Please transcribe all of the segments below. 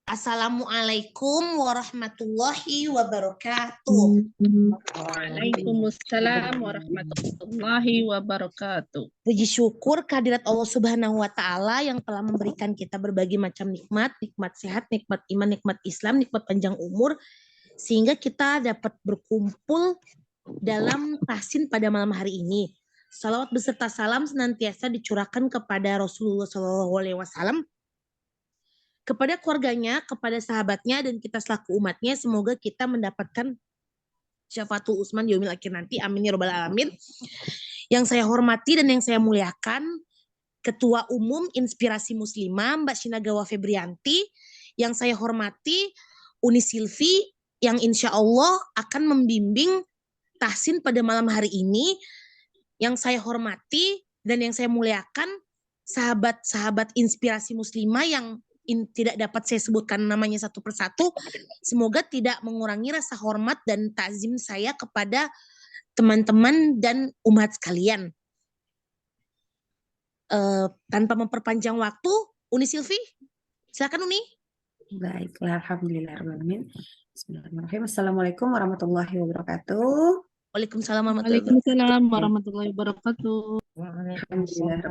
Assalamualaikum warahmatullahi wabarakatuh. Waalaikumsalam warahmatullahi wabarakatuh. Puji syukur kehadirat Allah Subhanahu wa taala yang telah memberikan kita berbagai macam nikmat, nikmat sehat, nikmat iman, nikmat Islam, nikmat panjang umur sehingga kita dapat berkumpul dalam tahsin pada malam hari ini. Salawat beserta salam senantiasa dicurahkan kepada Rasulullah SAW, kepada keluarganya, kepada sahabatnya, dan kita selaku umatnya. Semoga kita mendapatkan syafaatul Utsman di yaumil akhir nanti. Amin ya rabbal alamin. Yang saya hormati dan yang saya muliakan Ketua Umum Inspirasi Muslimah Mbak Shinagawa Febrianti. Yang saya hormati Uni Silvi yang insya Allah akan membimbing tahsin pada malam hari ini. Yang saya hormati dan yang saya muliakan sahabat-sahabat Inspirasi Muslimah yang tidak dapat saya sebutkan namanya satu persatu. Semoga tidak mengurangi rasa hormat dan takzim saya kepada teman-teman dan umat sekalian. Tanpa memperpanjang waktu, Uni Silvi, silakan Uni. Baiklah, alhamdulillahirrahmanirrahim. Bismillahirrahmanirrahim. Assalamualaikum warahmatullahi wabarakatuh. Waalaikumsalam warahmatullahi wabarakatuh. Warahmatullahi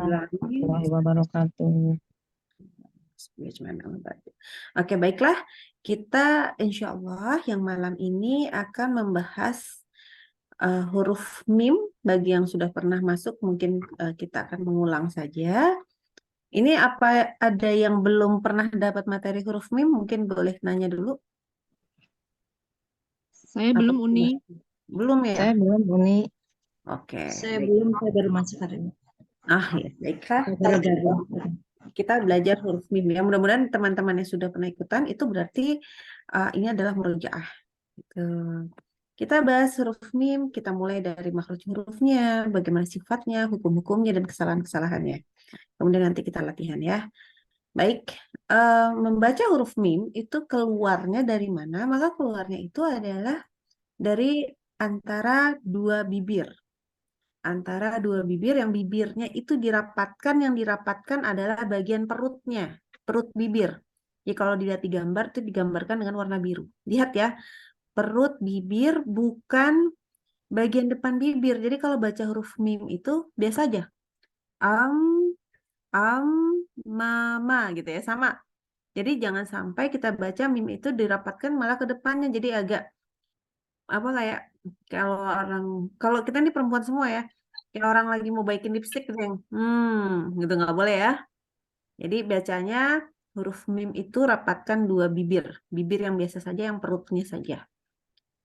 wabarakatuh. Oke, baiklah. Kita insya Allah yang malam ini akan membahas huruf mim. Bagi yang sudah pernah masuk, mungkin kita akan mengulang saja. Ini apa ada yang belum pernah dapat materi huruf mim? Mungkin boleh nanya dulu. Saya belum, Uni. Belum ya? Saya belum, Uni. Oke. Saya belum, saya baru masuk hari ini. Ya, baiklah. Kita belajar huruf mim ya. Mudah-mudahan teman-teman yang sudah pernah ikutan itu berarti ini adalah murojaah. Gitu. Kita bahas huruf mim, kita mulai dari makhraj hurufnya, bagaimana sifatnya, hukum-hukumnya, dan kesalahan-kesalahannya. Kemudian nanti kita latihan ya. Baik, membaca huruf mim itu keluarnya dari mana? Maka keluarnya itu adalah dari antara dua bibir. Antara dua bibir, yang bibirnya itu dirapatkan, yang dirapatkan adalah bagian perutnya, perut bibir. Jadi kalau dilihat di gambar itu digambarkan dengan warna biru. Lihat ya, perut bibir bukan bagian depan bibir. Jadi kalau baca huruf mim itu biasa aja. Mama gitu ya, sama. Jadi jangan sampai kita baca mim itu dirapatkan malah ke depannya. Jadi agak apa kayak kalau kita ini perempuan semua ya, kayak orang lagi mau baikin lipstick gitu yang gitu nggak boleh ya. Jadi bacanya huruf mim itu rapatkan dua bibir, bibir yang biasa saja, yang perutnya saja.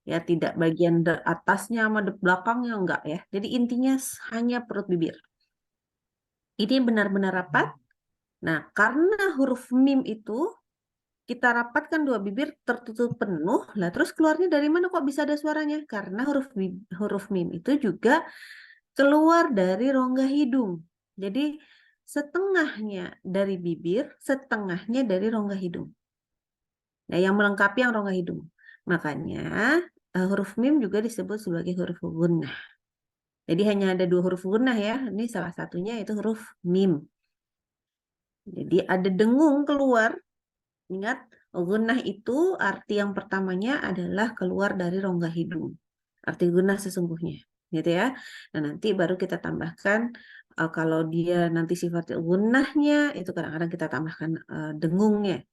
Ya, tidak bagian atasnya sama belakangnya enggak ya. Jadi intinya hanya perut bibir. Ini benar-benar rapat. Nah, karena huruf mim itu kita rapatkan dua bibir tertutup penuh, lah terus keluarnya dari mana kok bisa ada suaranya? Karena huruf mim itu juga keluar dari rongga hidung. Jadi setengahnya dari bibir, setengahnya dari rongga hidung. Nah, yang melengkapi yang rongga hidung. Makanya huruf mim juga disebut sebagai huruf gunnah. Jadi hanya ada dua huruf gunnah ya. Ini salah satunya itu huruf mim. Jadi ada dengung keluar. Ingat, gunnah itu arti yang pertamanya adalah keluar dari rongga hidung. Arti gunnah sesungguhnya, gitu ya. Nah, nanti baru kita tambahkan kalau dia nanti sifat gunnahnya itu kadang-kadang kita tambahkan dengungnya.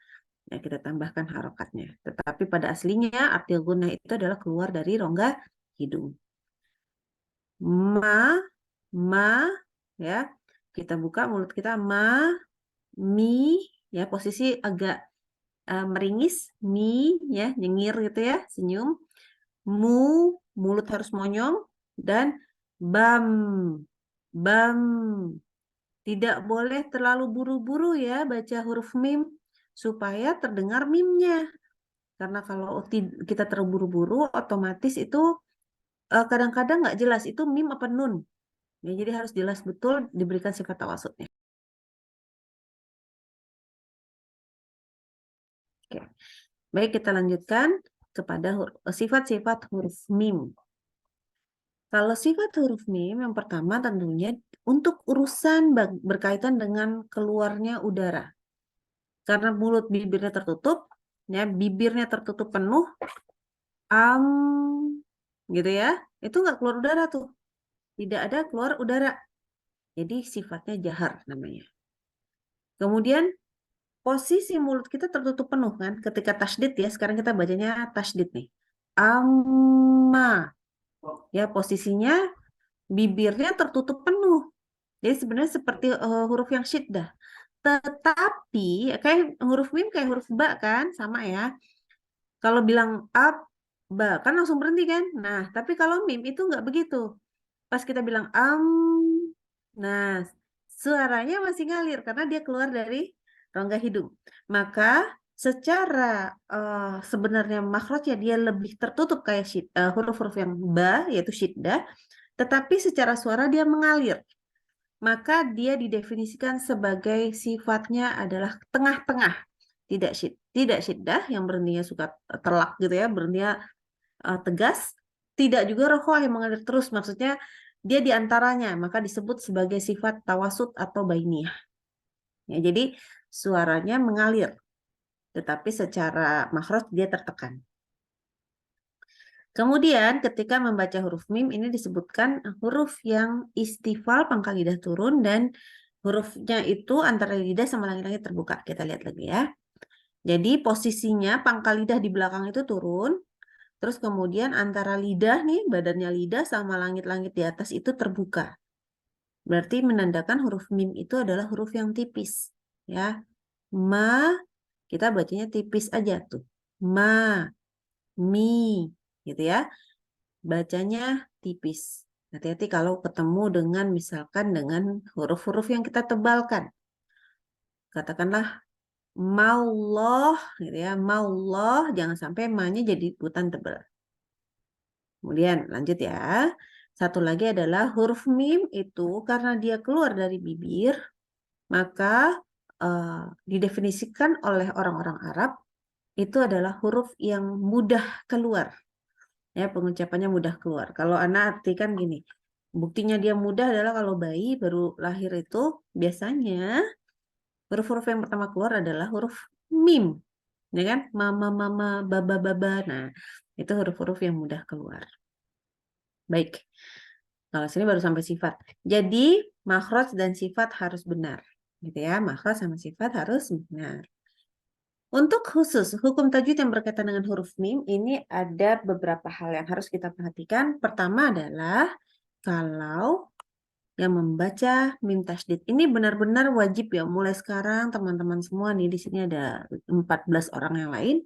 Ya, kita tambahkan harokatnya. Tetapi pada aslinya arti gunnah itu adalah keluar dari rongga hidung. Ma, ya. Kita buka mulut kita, mi, ya, posisi agak meringis, mi, ya, nyengir gitu ya, senyum. Mu, mulut harus monyong. Dan bam. Tidak boleh terlalu buru-buru ya baca huruf mim, supaya terdengar mimnya. Karena kalau kita terburu-buru, otomatis itu kadang-kadang nggak jelas itu mim apa nun. Ya, jadi harus jelas betul diberikan sifat tawasudnya. Oke. Baik, kita lanjutkan kepada sifat-sifat huruf mim. Kalau sifat huruf mim yang pertama tentunya untuk urusan berkaitan dengan keluarnya udara. Karena mulut bibirnya tertutup, ya bibirnya tertutup penuh, gitu ya, itu nggak keluar udara tuh, tidak ada keluar udara. Jadi sifatnya jahar namanya. Kemudian posisi mulut kita tertutup penuh kan, ketika tasdid ya, sekarang kita bacanya tasdid nih. Amma, ya posisinya bibirnya tertutup penuh. Jadi sebenarnya seperti huruf yang syiddah. Tetapi kayak huruf mim kayak huruf ba kan, sama ya. Kalau bilang ab, ba kan langsung berhenti kan. Nah, tapi kalau mim itu nggak begitu. Pas kita bilang nah suaranya masih ngalir karena dia keluar dari rongga hidung. Maka secara sebenarnya makhrajnya dia lebih tertutup kayak huruf-huruf yang ba yaitu syiddah, tetapi secara suara dia mengalir. Maka dia didefinisikan sebagai sifatnya adalah tengah-tengah, tidak syiddah yang berhentinya suka telak gitu ya, berhentinya tegas, tidak juga rokhawah yang mengalir terus, maksudnya dia di antaranya, maka disebut sebagai sifat tawasud atau bainiyah. Ya, jadi suaranya mengalir, tetapi secara makhraj dia tertekan. Kemudian ketika membaca huruf mim ini disebutkan huruf yang istifal pangkal lidah turun dan hurufnya itu antara lidah sama langit-langit terbuka. Kita lihat lagi ya. Jadi posisinya pangkal lidah di belakang itu turun, terus kemudian antara lidah nih, badannya lidah sama langit-langit di atas itu terbuka. Berarti menandakan huruf mim itu adalah huruf yang tipis. Ya, ma, kita bacanya tipis aja tuh. Ma, mi, gitu ya. Bacanya tipis. Hati-hati kalau ketemu dengan misalkan dengan huruf-huruf yang kita tebalkan. Katakanlah maullah, gitu ya. Maullah, jangan sampai ma-nya jadi ikutan tebal. Kemudian lanjut ya. Satu lagi adalah huruf mim itu karena dia keluar dari bibir, maka didefinisikan oleh orang-orang Arab itu adalah huruf yang mudah keluar. Ya, pengucapannya mudah keluar. Kalau anak artikan gini, buktinya dia mudah adalah kalau bayi baru lahir itu biasanya huruf-huruf yang pertama keluar adalah huruf mim. Ya kan? Mama, mama, baba, baba. Nah, itu huruf-huruf yang mudah keluar. Baik. Kalau sini baru sampai sifat. Jadi, makhraj dan sifat harus benar. Gitu ya, makhraj sama sifat harus benar. Untuk khusus hukum tajwid yang berkaitan dengan huruf mim, ini ada beberapa hal yang harus kita perhatikan. Pertama adalah kalau yang membaca mim tasydid ini benar-benar wajib ya. Mulai sekarang teman-teman semua nih, di sini ada 14 orang yang lain.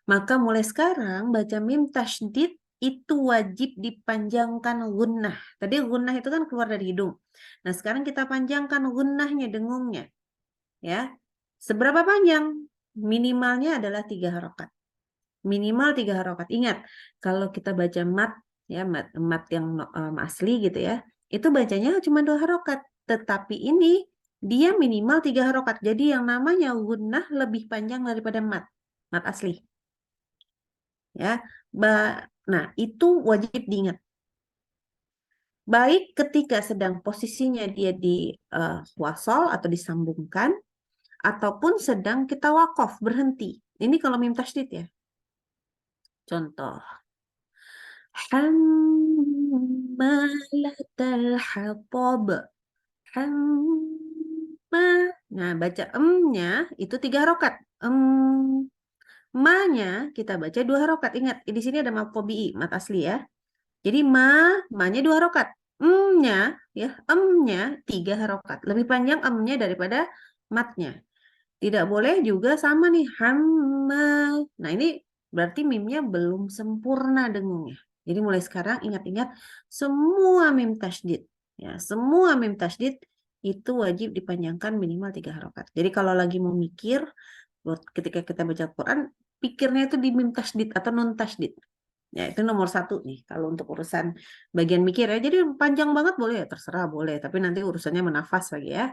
Maka mulai sekarang baca mim tasydid itu wajib dipanjangkan gunnah. Tadi gunnah itu kan keluar dari hidung. Nah, sekarang kita panjangkan gunnahnya, dengungnya. Ya. Seberapa panjang? Minimalnya adalah 3 harokat. Minimal 3 harokat. Ingat, kalau kita baca mat, ya mat yang asli gitu ya, itu bacanya cuma 2 harokat. Tetapi ini dia minimal 3 harokat. Jadi yang namanya gunnah lebih panjang daripada mat asli. Ya, nah itu wajib diingat. Baik ketika sedang posisinya dia di wasol atau disambungkan, ataupun sedang kita wakaf berhenti. Ini kalau mim tasydid ya. Contoh. Hammalatal hatab. Hamma. Nah, baca nya itu 3 harokat. Ma-nya kita baca 2 harokat. Ingat, di sini ada mat tabi'i, mat asli ya. Jadi ma-nya 2 harokat. Nya ya, nya 3 harokat. Lebih panjang nya daripada matnya. Tidak boleh juga sama nih hamma. Nah, ini berarti mimnya belum sempurna dengungnya. Jadi mulai sekarang ingat-ingat semua mim tasydid. Ya, semua mim tasydid itu wajib dipanjangkan minimal 3 harokat. Jadi kalau lagi mau mikir, ketika kita baca Quran, pikirnya itu di mim tasydid atau non tasydid. Ya, itu nomor 1 nih kalau untuk urusan bagian mikir ya. Jadi panjang banget boleh ya, terserah boleh. Tapi nanti urusannya menafas lagi ya.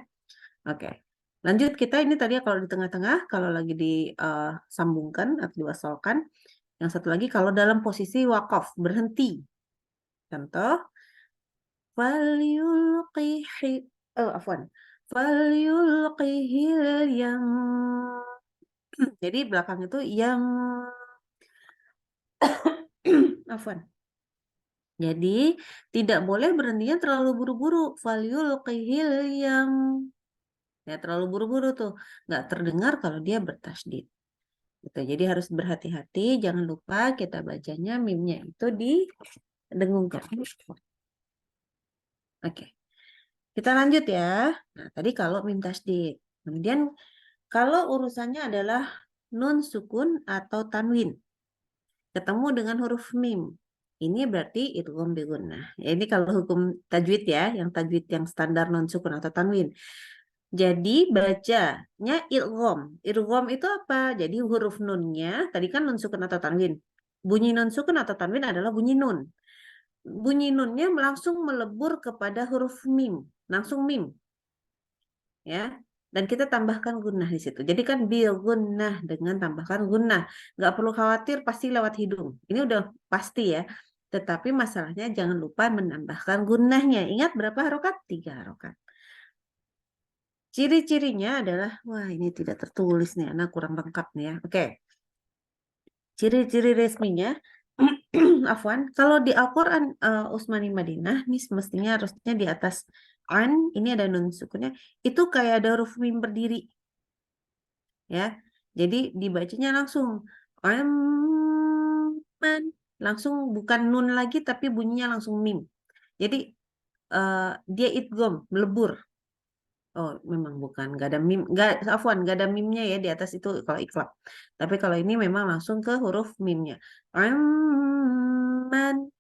Oke. Lanjut kita ini tadi kalau di tengah-tengah, kalau lagi disambungkan atau diwasolkan. Yang satu lagi kalau dalam posisi wakaf, berhenti. Contoh. Falyulqihil yam. Jadi belakang itu yang afwan. Jadi tidak boleh berhentinya terlalu buru-buru. Falyulqihil yang ya terlalu buru-buru tuh nggak terdengar kalau dia bertasydid. Gitu. Jadi harus berhati-hati. Jangan lupa kita bacanya mimnya itu didengungkan. Oke, kita lanjut ya. Nah, tadi kalau mim tasydid. Kemudian kalau urusannya adalah nun sukun atau tanwin ketemu dengan huruf mim. Ini berarti idgham bi gunnah. Ya, ini kalau hukum tajwid ya, yang tajwid yang standar non sukun atau tanwin. Jadi bacanya idgham. Idgham itu apa? Jadi huruf nunnya, tadi kan nun sukun atau tanwin. Bunyi nun sukun atau tanwin adalah bunyi nun. Bunyi nunnya langsung melebur kepada huruf mim, langsung mim. Ya. Dan kita tambahkan gunnah di situ. Jadi kan bil gunnah dengan tambahkan gunnah. Nggak perlu khawatir pasti lewat hidung. Ini udah pasti ya. Tetapi masalahnya jangan lupa menambahkan gunnahnya. Ingat berapa harokat? 3 harokat. Ciri-cirinya adalah, wah ini tidak tertulis nih, anak kurang lengkap nih ya. Oke. Ciri-ciri resminya, afwan, kalau di Al-Quran Utsmani Madinah, ini semestinya harusnya di atas an, ini ada nun sukunnya, itu kayak ada huruf mim berdiri. Ya, jadi dibacanya langsung aman, langsung bukan nun lagi tapi bunyinya langsung mim. Jadi dia idgham, melebur. Oh, memang bukan, nggak ada mim, afwan, nggak ada mimnya ya di atas itu kalau iklab. Tapi kalau ini memang langsung ke huruf mimnya. Aman.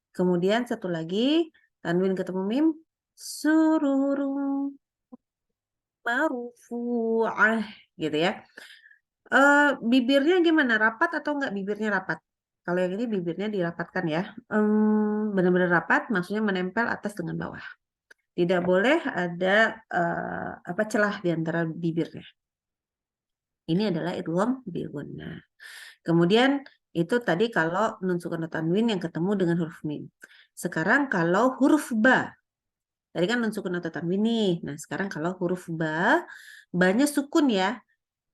Kemudian satu lagi, tanwin ketemu mim, sururung marfu'ah gitu ya. Bibirnya gimana? Rapat atau enggak bibirnya rapat? Kalau yang ini bibirnya dirapatkan ya. Benar-benar rapat, maksudnya menempel atas dengan bawah. Tidak boleh ada celah di antara bibirnya. Ini adalah idgham bi gunnah. Kemudian itu tadi kalau nun sukun atau tanwin yang ketemu dengan huruf mim. Sekarang kalau huruf ba. Tadi kan nun sukun atau tanwin nih. Nah, sekarang kalau huruf ba, ba-nya sukun ya.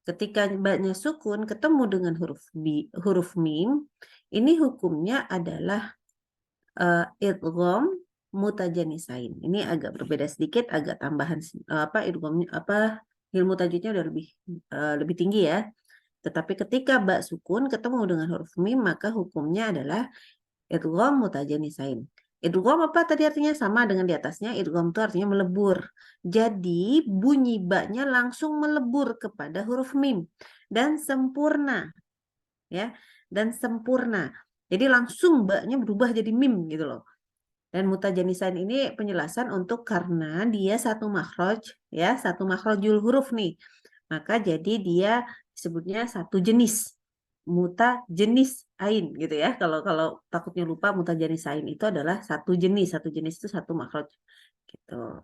Ketika ba-nya sukun ketemu dengan huruf mim, ini hukumnya adalah idgham mutajanisain. Ini agak berbeda sedikit, agak tambahan ilmu tajwidnya udah lebih tinggi ya. Tetapi ketika ba sukun ketemu dengan huruf mim, maka hukumnya adalah idgham mutajanisain. Idgham apa tadi artinya? Sama dengan di atasnya. Idgham itu artinya melebur. Jadi bunyi ba-nya langsung melebur kepada huruf mim dan sempurna. Ya, dan sempurna. Jadi langsung ba-nya berubah jadi mim gitu loh. Dan mutajanisain ini penjelasan untuk karena dia satu makhraj ya, satu makhrajul huruf nih. Maka jadi dia disebutnya satu jenis. Mutajenis ain gitu ya. Kalau takutnya lupa, mutajenis ain itu adalah satu jenis. Satu jenis itu satu makhraj gitu.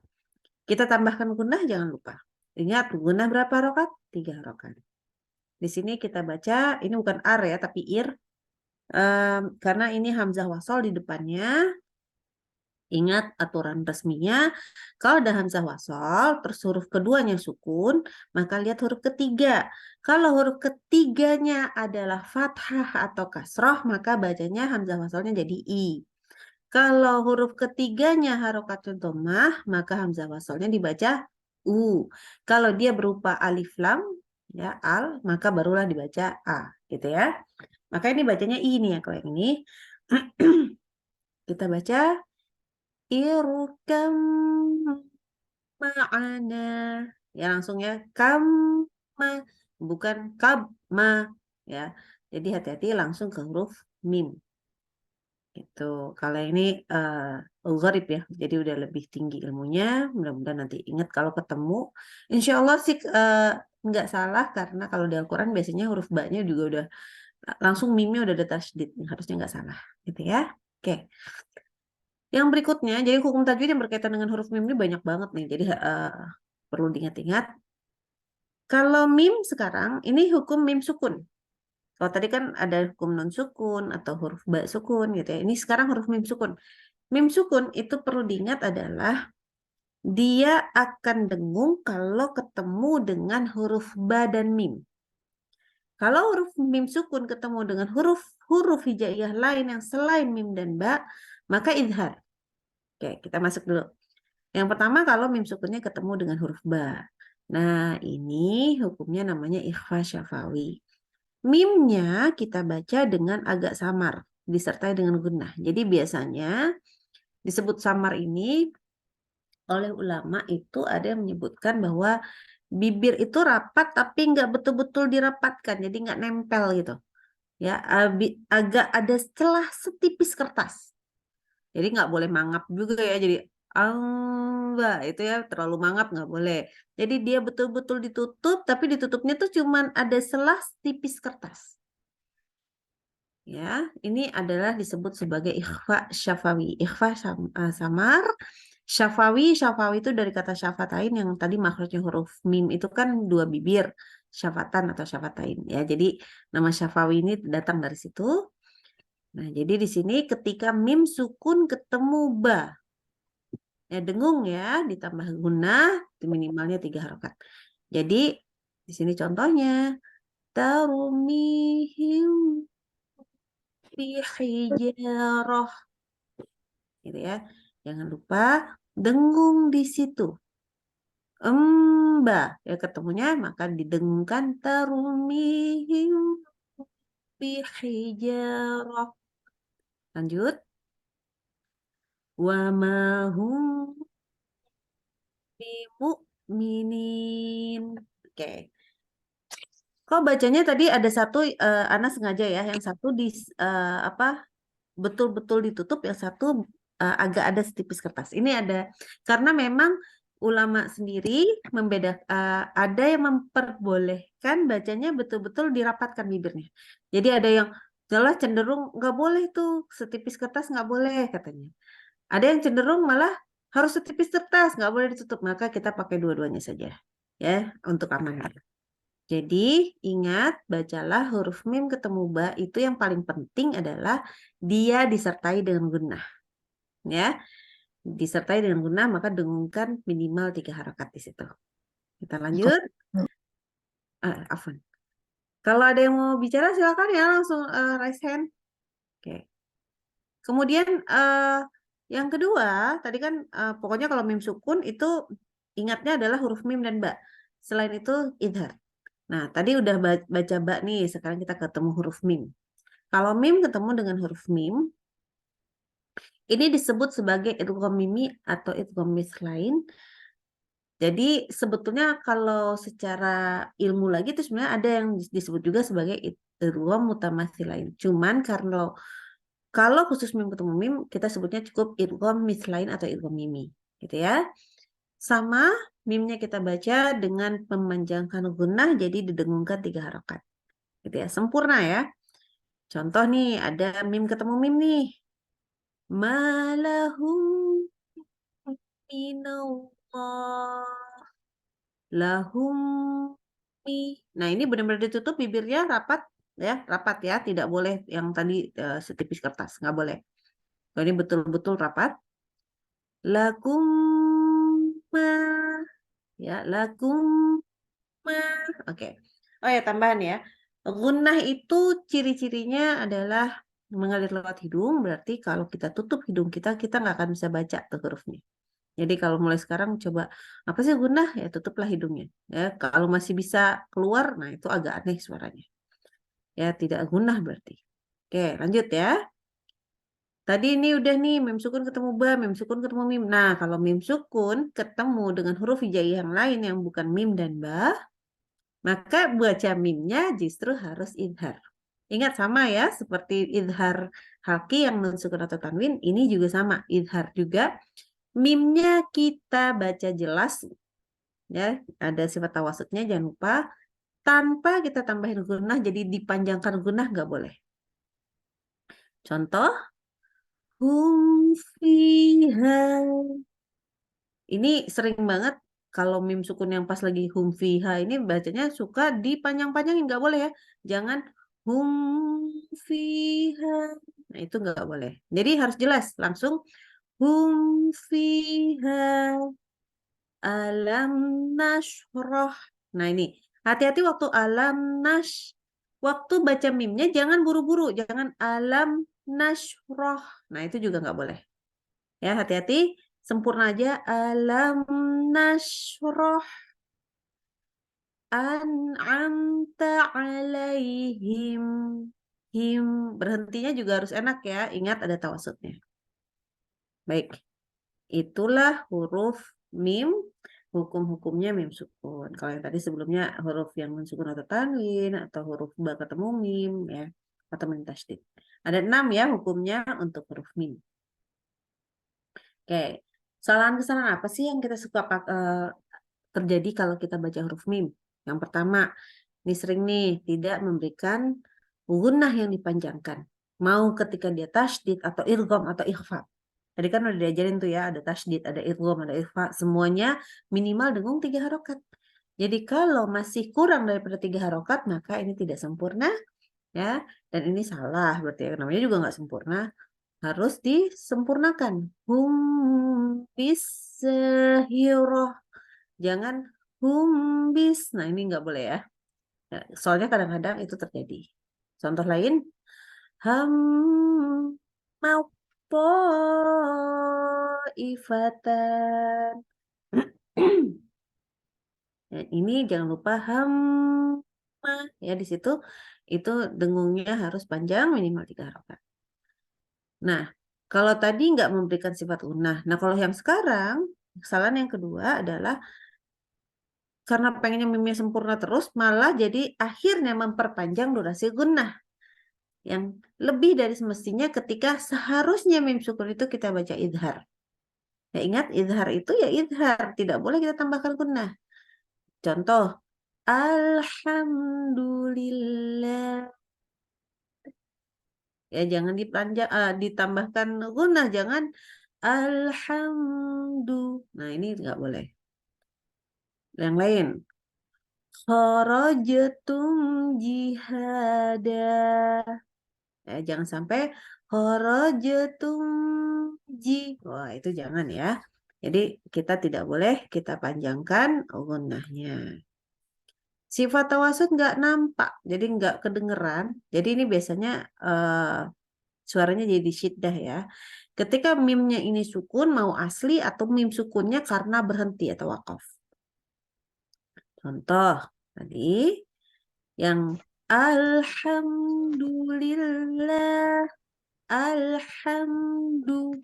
Kita tambahkan gunnah jangan lupa. Ingat gunnah berapa harokat? 3 harokat. Di sini kita baca, ini bukan ar ya tapi ir. Karena ini hamzah wasol di depannya. Ingat aturan resminya, kalau ada hamzah wasol, terus huruf keduanya sukun, maka lihat huruf ketiga. Kalau huruf ketiganya adalah fathah atau kasroh, maka bacanya hamzah wasolnya jadi i. Kalau huruf ketiganya harokatun dhammah, maka hamzah wasolnya dibaca u. Kalau dia berupa alif lam, ya al, maka barulah dibaca a, gitu ya. Maka ini bacanya i nih ya kalau yang ini. Kita baca irkam ma'ana. Ya langsung ya kama bukan kabma ya. Jadi hati-hati langsung ke huruf mim. Itu kalau ini gharib ya. Jadi udah lebih tinggi ilmunya. Mudah-mudahan nanti ingat kalau ketemu. Insya Allah sih nggak salah karena kalau di Al-Quran biasanya huruf ba-nya juga udah langsung mimnya udah ada tasydid. Harusnya nggak salah gitu ya. Oke. Yang berikutnya, jadi hukum tajwid yang berkaitan dengan huruf mim ini banyak banget nih. Jadi perlu diingat-ingat. Kalau mim sekarang, ini hukum mim sukun. Kalau tadi kan ada hukum non sukun atau huruf ba sukun gitu ya. Ini sekarang huruf mim sukun. Mim sukun itu perlu diingat adalah dia akan dengung kalau ketemu dengan huruf ba dan mim. Kalau huruf mim sukun ketemu dengan huruf hijaiyah lain yang selain mim dan ba, maka idhar. Oke, kita masuk dulu. Yang pertama kalau mim sukunnya ketemu dengan huruf ba. Nah, ini hukumnya namanya ikhfa syafawi. Mimnya kita baca dengan agak samar, disertai dengan gunnah. Jadi biasanya disebut samar ini oleh ulama itu ada yang menyebutkan bahwa bibir itu rapat tapi nggak betul-betul dirapatkan, jadi nggak nempel gitu. Ya, agak ada celah setipis kertas. Jadi nggak boleh mangap juga ya, jadi enggak itu ya terlalu mangap nggak boleh. Jadi dia betul-betul ditutup, tapi ditutupnya tuh cuman ada selah tipis kertas. Ya, ini adalah disebut sebagai ikhfa syafawi. Ikhfa samar, syafawi itu dari kata syafatain yang tadi makhrajnya huruf mim itu kan dua bibir, syafatan atau syafatain ya. Jadi nama syafawi ini datang dari situ. Nah, jadi di sini ketika mim sukun ketemu ba, ya dengung ya, ditambah gunnah, minimalnya 3 harokat. Jadi di sini contohnya tarumihim bihijarah, gitu ya. Jangan lupa dengung di situ. Ba ya ketemunya maka didengungkan tarumihim bihijarah. Lanjut. Wa ma hum bimu'minin. Oke. Kok bacanya tadi ada satu Ana sengaja ya, yang satu betul-betul ditutup, yang satu agak ada setipis kertas. Ini ada karena memang ulama sendiri ada yang memperbolehkan bacanya betul-betul dirapatkan bibirnya. Jadi ada yang jelas cenderung nggak boleh tuh setipis kertas, nggak boleh katanya. Ada yang cenderung malah harus setipis kertas, nggak boleh ditutup. Maka kita pakai dua-duanya saja ya untuk aman. Jadi ingat, bacalah huruf mim ketemu ba itu yang paling penting adalah dia disertai dengan gunnah. Ya, disertai dengan gunnah maka dengungkan minimal 3 harakat di situ. Kita lanjut. Afwan. Kalau ada yang mau bicara silakan ya langsung raise hand. Oke. Kemudian yang kedua, tadi kan pokoknya kalau mim sukun itu ingatnya adalah huruf mim dan ba. Selain itu idhar. Nah, tadi udah baca ba nih, sekarang kita ketemu huruf mim. Kalau mim ketemu dengan huruf mim, ini disebut sebagai idgham mimi atau idgham mislain. Jadi sebetulnya kalau secara ilmu lagi itu sebenarnya ada yang disebut juga sebagai idgham mutamatsilain. Cuman kalau khusus mim ketemu mim, kita sebutnya cukup idgham mislain atau idgham mimi, gitu ya. Sama mimnya kita baca dengan memanjangkan gunnah, jadi didengungkan 3 harakat. Gitu ya, sempurna ya. Contoh nih, ada mim ketemu mim nih. Malahum minallah lahum mi. Nah, ini benar-benar ditutup bibirnya rapat ya, tidak boleh yang tadi setipis kertas, nggak boleh. Kalau ini betul-betul rapat. Lakum ma ya, lakum ma. Oke. Oh ya, tambahan ya. Gunnah itu ciri-cirinya adalah mengalir lewat hidung, berarti kalau kita tutup hidung kita nggak akan bisa baca tuh hurufnya. Jadi kalau mulai sekarang coba apa sih gunnah ya tutuplah hidungnya. Ya kalau masih bisa keluar, nah itu agak aneh suaranya. Ya tidak gunnah berarti. Oke lanjut ya. Tadi ini udah nih mim sukun ketemu ba, mim sukun ketemu mim. Nah kalau mim sukun ketemu dengan huruf hijaiyah yang lain yang bukan mim dan ba, maka baca mimnya justru harus idhar. Ingat sama ya seperti idhar halki yang nun sukun atau tanwin, ini juga sama idhar juga. Mimnya kita baca jelas ya, ada sifat tawasudnya jangan lupa, tanpa kita tambahin gunnah, jadi dipanjangkan gunnah nggak boleh. Contoh hum fiha. Ini sering banget kalau mim sukun yang pas lagi hum fiha ini bacanya suka dipanjang-panjangin, nggak boleh ya. Jangan hum fiha. Nah, itu nggak boleh. Jadi harus jelas langsung hum fiha alam nashrah. Nah ini hati-hati waktu alam waktu baca mimnya jangan buru-buru, jangan alam nasroh. Nah, itu juga nggak boleh. Ya, hati-hati, sempurna aja. Alam nasroh an'amta alaihim. Him, berhentinya juga harus enak ya. Ingat ada tawasudnya. Baik, itulah huruf mim. Hukum-hukumnya mim sukun. Kalau yang tadi sebelumnya huruf yang mensukun atau tanwin atau huruf ba ketemu mim ya atau mim tasydid. Ada 6 ya hukumnya untuk huruf mim. Oke, kesalahan-kesalahan apa sih yang kita suka terjadi kalau kita baca huruf mim? Yang pertama, ini sering nih tidak memberikan gunnah yang dipanjangkan. Mau ketika dia tasydid atau idgham atau ikhfa. Tadi kan udah diajarin tuh ya, ada tasydid, ada idgham, ada ikhfa, semuanya minimal dengung 3 harokat. Jadi kalau masih kurang daripada 3 harokat, maka ini tidak sempurna ya, dan ini salah berarti ya, namanya juga nggak sempurna, harus disempurnakan. Bishiroh, jangan bis. Nah ini nggak boleh ya. Soalnya kadang-kadang itu terjadi. Contoh lain, ham mau ifatan. Ya, ini jangan lupa ya di situ itu dengungnya harus panjang minimal 3 harokat. Nah, kalau tadi nggak memberikan sifat gunnah. Nah, kalau yang sekarang kesalahan yang kedua adalah karena pengennya mimnya sempurna terus, malah jadi akhirnya memperpanjang durasi gunnah yang lebih dari semestinya ketika seharusnya mim sukun itu kita baca idhar. Ya ingat, idhar itu ya idhar, tidak boleh kita tambahkan gunnah. Contoh, alhamdulillah. Ya jangan ditambahkan gunnah, jangan alhamdulillah. Nah, ini nggak boleh. Yang lain, kharajatum jihada. Jangan sampai kharajatum wah, itu jangan ya. Jadi kita tidak boleh kita panjangkan gunnahnya. Sifat tawasud nggak nampak, jadi nggak kedengeran. Jadi ini biasanya suaranya jadi syiddah ya. Ketika mimnya ini sukun mau asli atau mim sukunnya karena berhenti atau wakaf. Contoh tadi yang alhamdulillah,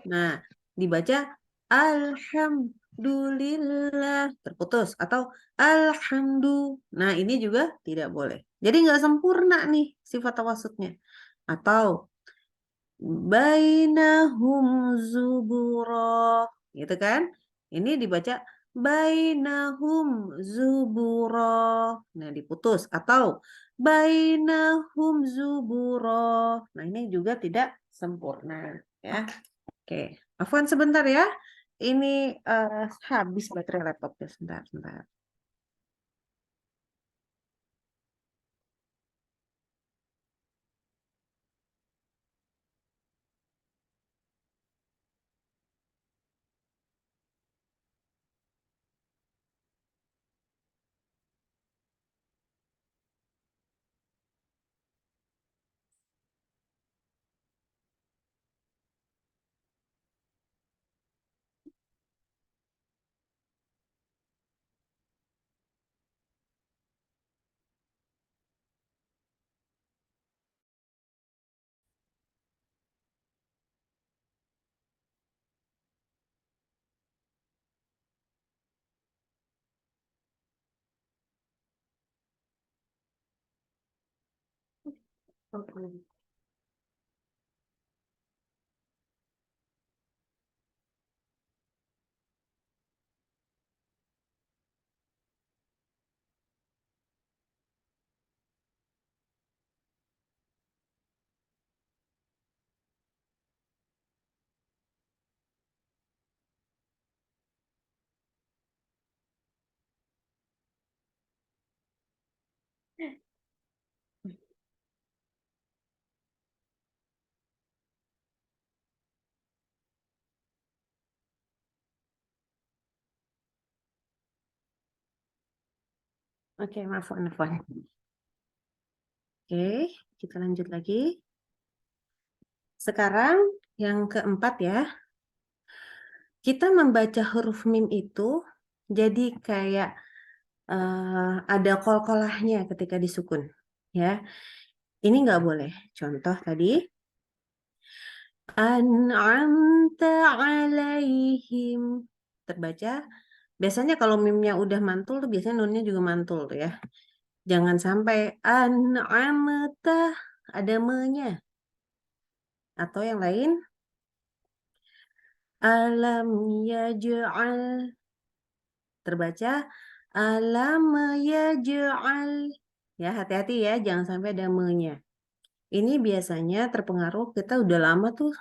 Nah, dibaca alhamdulillah terputus atau alhamdulillah. Nah, ini juga tidak boleh. Jadi nggak sempurna nih sifat tawasudnya. Atau bainahum zubura, gitu kan? Ini dibaca bainahum zubura. Nah, diputus atau bainahum zubura. Nah, ini juga tidak sempurna ya. Oke, Afwan sebentar ya. Ini habis baterai laptopnya sebentar, sebentar. Oke. Oke, maaf, Afwan. Oke, kita lanjut lagi. Sekarang yang keempat ya. Kita membaca huruf mim itu jadi kayak ada kol-kolahnya ketika disukun. Ya, ini nggak boleh. Contoh tadi. An'amta alaihim. Terbaca. Biasanya kalau mimnya udah mantul tuh biasanya nunnya juga mantul tuh ya. Jangan sampai an'amta ada me-nya. Atau yang lain. Alam yaj'al. Terbaca alam yaj'al. Ya, hati-hati ya, jangan sampai ada me-nya. Ini biasanya terpengaruh kita udah lama tuh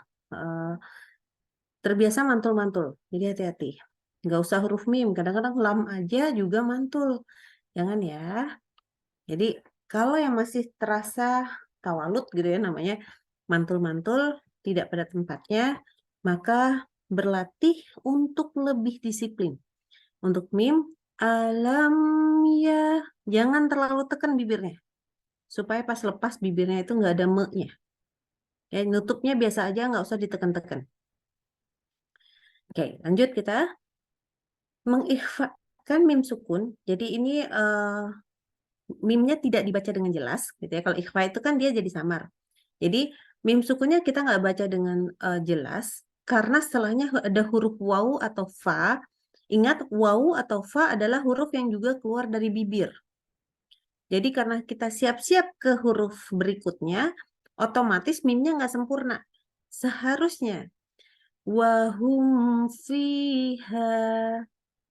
terbiasa mantul-mantul. Jadi hati-hati. Nggak usah huruf mim, kadang-kadang lam aja juga mantul. Jangan ya. Jadi kalau yang masih terasa tawalut gitu ya namanya, mantul-mantul, tidak pada tempatnya, maka berlatih untuk lebih disiplin. Untuk mim, alam ya, jangan terlalu tekan bibirnya. Supaya pas lepas bibirnya itu nggak ada me-nya. Ya, nutupnya biasa aja, nggak usah ditekan-tekan. Oke, lanjut kita. Mengikhfakan mim sukun. Jadi ini mimnya tidak dibaca dengan jelas. Gitu ya. Kalau ikhfa itu kan dia jadi samar. Jadi mim sukunnya kita nggak baca dengan jelas. Karena setelahnya ada huruf wawu atau fa. Ingat, wawu atau fa adalah huruf yang juga keluar dari bibir. Jadi karena kita siap-siap ke huruf berikutnya, otomatis mimnya nggak sempurna. Seharusnya wahum fiha.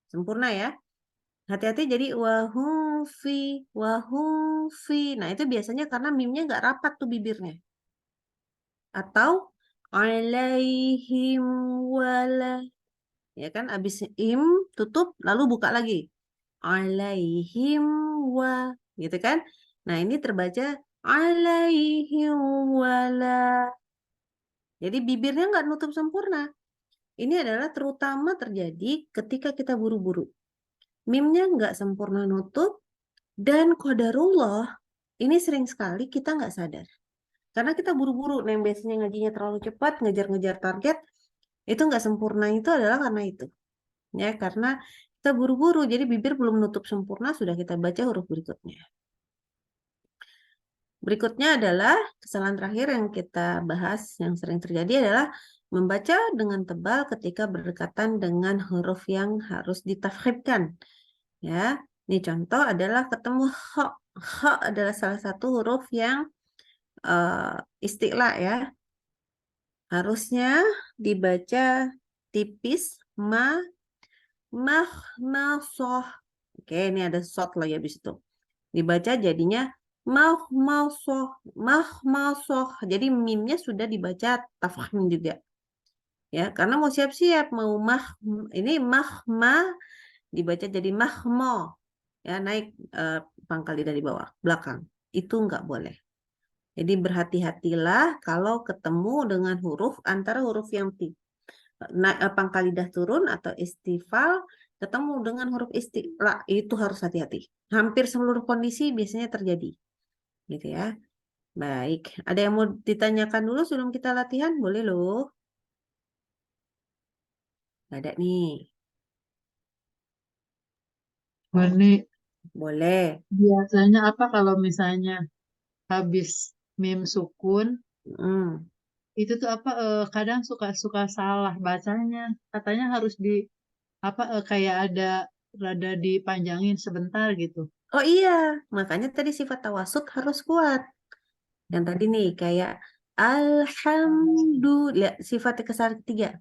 Sempurna ya. Hati-hati jadi wahum fi. Nah itu biasanya karena mimnya nggak rapat tuh bibirnya. Atau alaihim wala. Ya kan abis im tutup lalu buka lagi. Alaihim wa. Gitu kan. Nah ini terbaca alaihim wala. Jadi bibirnya nggak nutup sempurna. Ini adalah terutama terjadi ketika kita buru-buru. Mimnya nggak sempurna nutup, dan qadarullah, ini sering sekali kita nggak sadar. Karena kita buru-buru, nah yang biasanya ngajinya terlalu cepat, ngejar-ngejar target, itu nggak sempurna itu adalah karena itu. Ya, karena kita buru-buru, jadi bibir belum nutup sempurna, sudah kita baca huruf berikutnya. Berikutnya adalah kesalahan terakhir yang kita bahas, yang sering terjadi adalah membaca dengan tebal ketika berdekatan dengan huruf yang harus ditafkhimkan. Ya, ini contoh adalah ketemu kha. Kha adalah salah satu huruf yang isti'la ya. Harusnya dibaca tipis soh. Oke, ini ada sot lagi habis itu. Dibaca jadinya soh. Jadi mimnya sudah dibaca tafkhim juga. Ya, karena mau siap-siap mau ini mahma dibaca jadi mahmo. Ya, naik pangkal lidah di bawah, belakang. Itu nggak boleh. Jadi berhati-hatilah kalau ketemu dengan huruf antara huruf yang pangkal lidah turun atau istifal ketemu dengan huruf isti'la, itu harus hati-hati. Hampir seluruh kondisi biasanya terjadi. Gitu ya. Baik, ada yang mau ditanyakan dulu sebelum kita latihan? Boleh loh. Nggak ada nih. Ini Boleh. biasanya apa kalau misalnya habis mim sukun Hmm. itu tuh apa kadang suka salah bacanya. Katanya harus di apa kayak ada rada dipanjangin sebentar gitu. Oh iya, makanya tadi sifat tawasud harus kuat. Yang tadi nih kayak alhamdulillah, sifat kesal ketiga.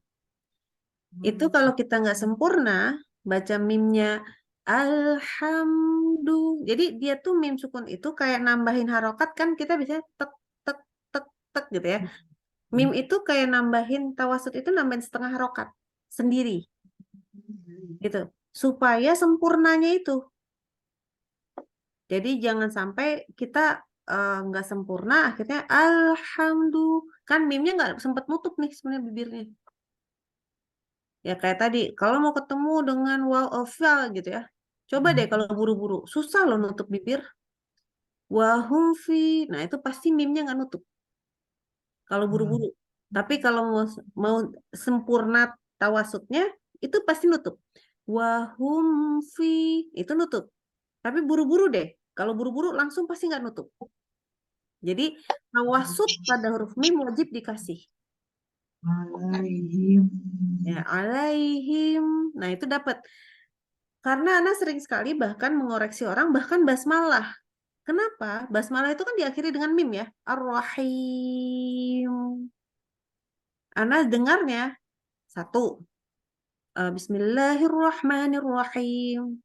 Itu kalau kita nggak sempurna, baca mimnya alhamdulillah. Jadi dia tuh mim sukun itu kayak nambahin harokat kan kita bisa tek tek tek tek gitu ya. Mim itu kayak nambahin tawasud itu nambahin setengah harokat sendiri gitu. Supaya sempurnanya itu. Jadi jangan sampai kita nggak sempurna akhirnya alhamdulillah kan mimnya nggak sempat nutup nih sebenarnya bibirnya. Ya kayak tadi, kalau mau ketemu dengan wow of gitu ya. Coba deh kalau buru-buru, susah loh nutup bibir. Wahum fi. Nah, itu pasti mimnya nggak nutup kalau buru-buru. Tapi kalau mau sempurna tawasudnya itu pasti nutup. Wahum fi itu nutup. Tapi buru-buru deh. Kalau buru-buru langsung pasti nggak nutup. Jadi tawasud pada huruf mim wajib dikasih. Alaihim. Ya, alaihim. Nah, itu dapat. Karena Ana sering sekali bahkan mengoreksi orang bahkan basmalah. Kenapa? Basmalah itu kan diakhiri dengan mim ya. Ar-Rahim. Ana dengarnya satu. Bismillahirrahmanirrahim.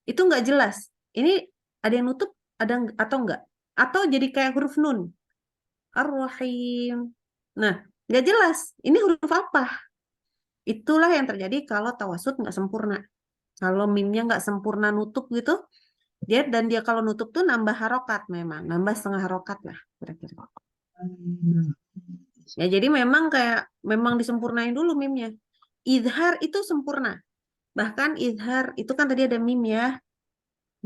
Itu nggak jelas. Ini ada yang nutup, atau enggak? Atau jadi kayak huruf nun. Ar-Rahim. Nah, nggak jelas. Ini huruf apa? Itulah yang terjadi kalau tawasud nggak sempurna. Kalau mimnya nggak sempurna nutup gitu, dia kalau nutup tuh nambah harokat memang, nambah setengah harokat lah kira-kira. Ya jadi memang disempurnain dulu mimnya. Idhar itu sempurna. Bahkan idhar itu kan tadi ada mim ya.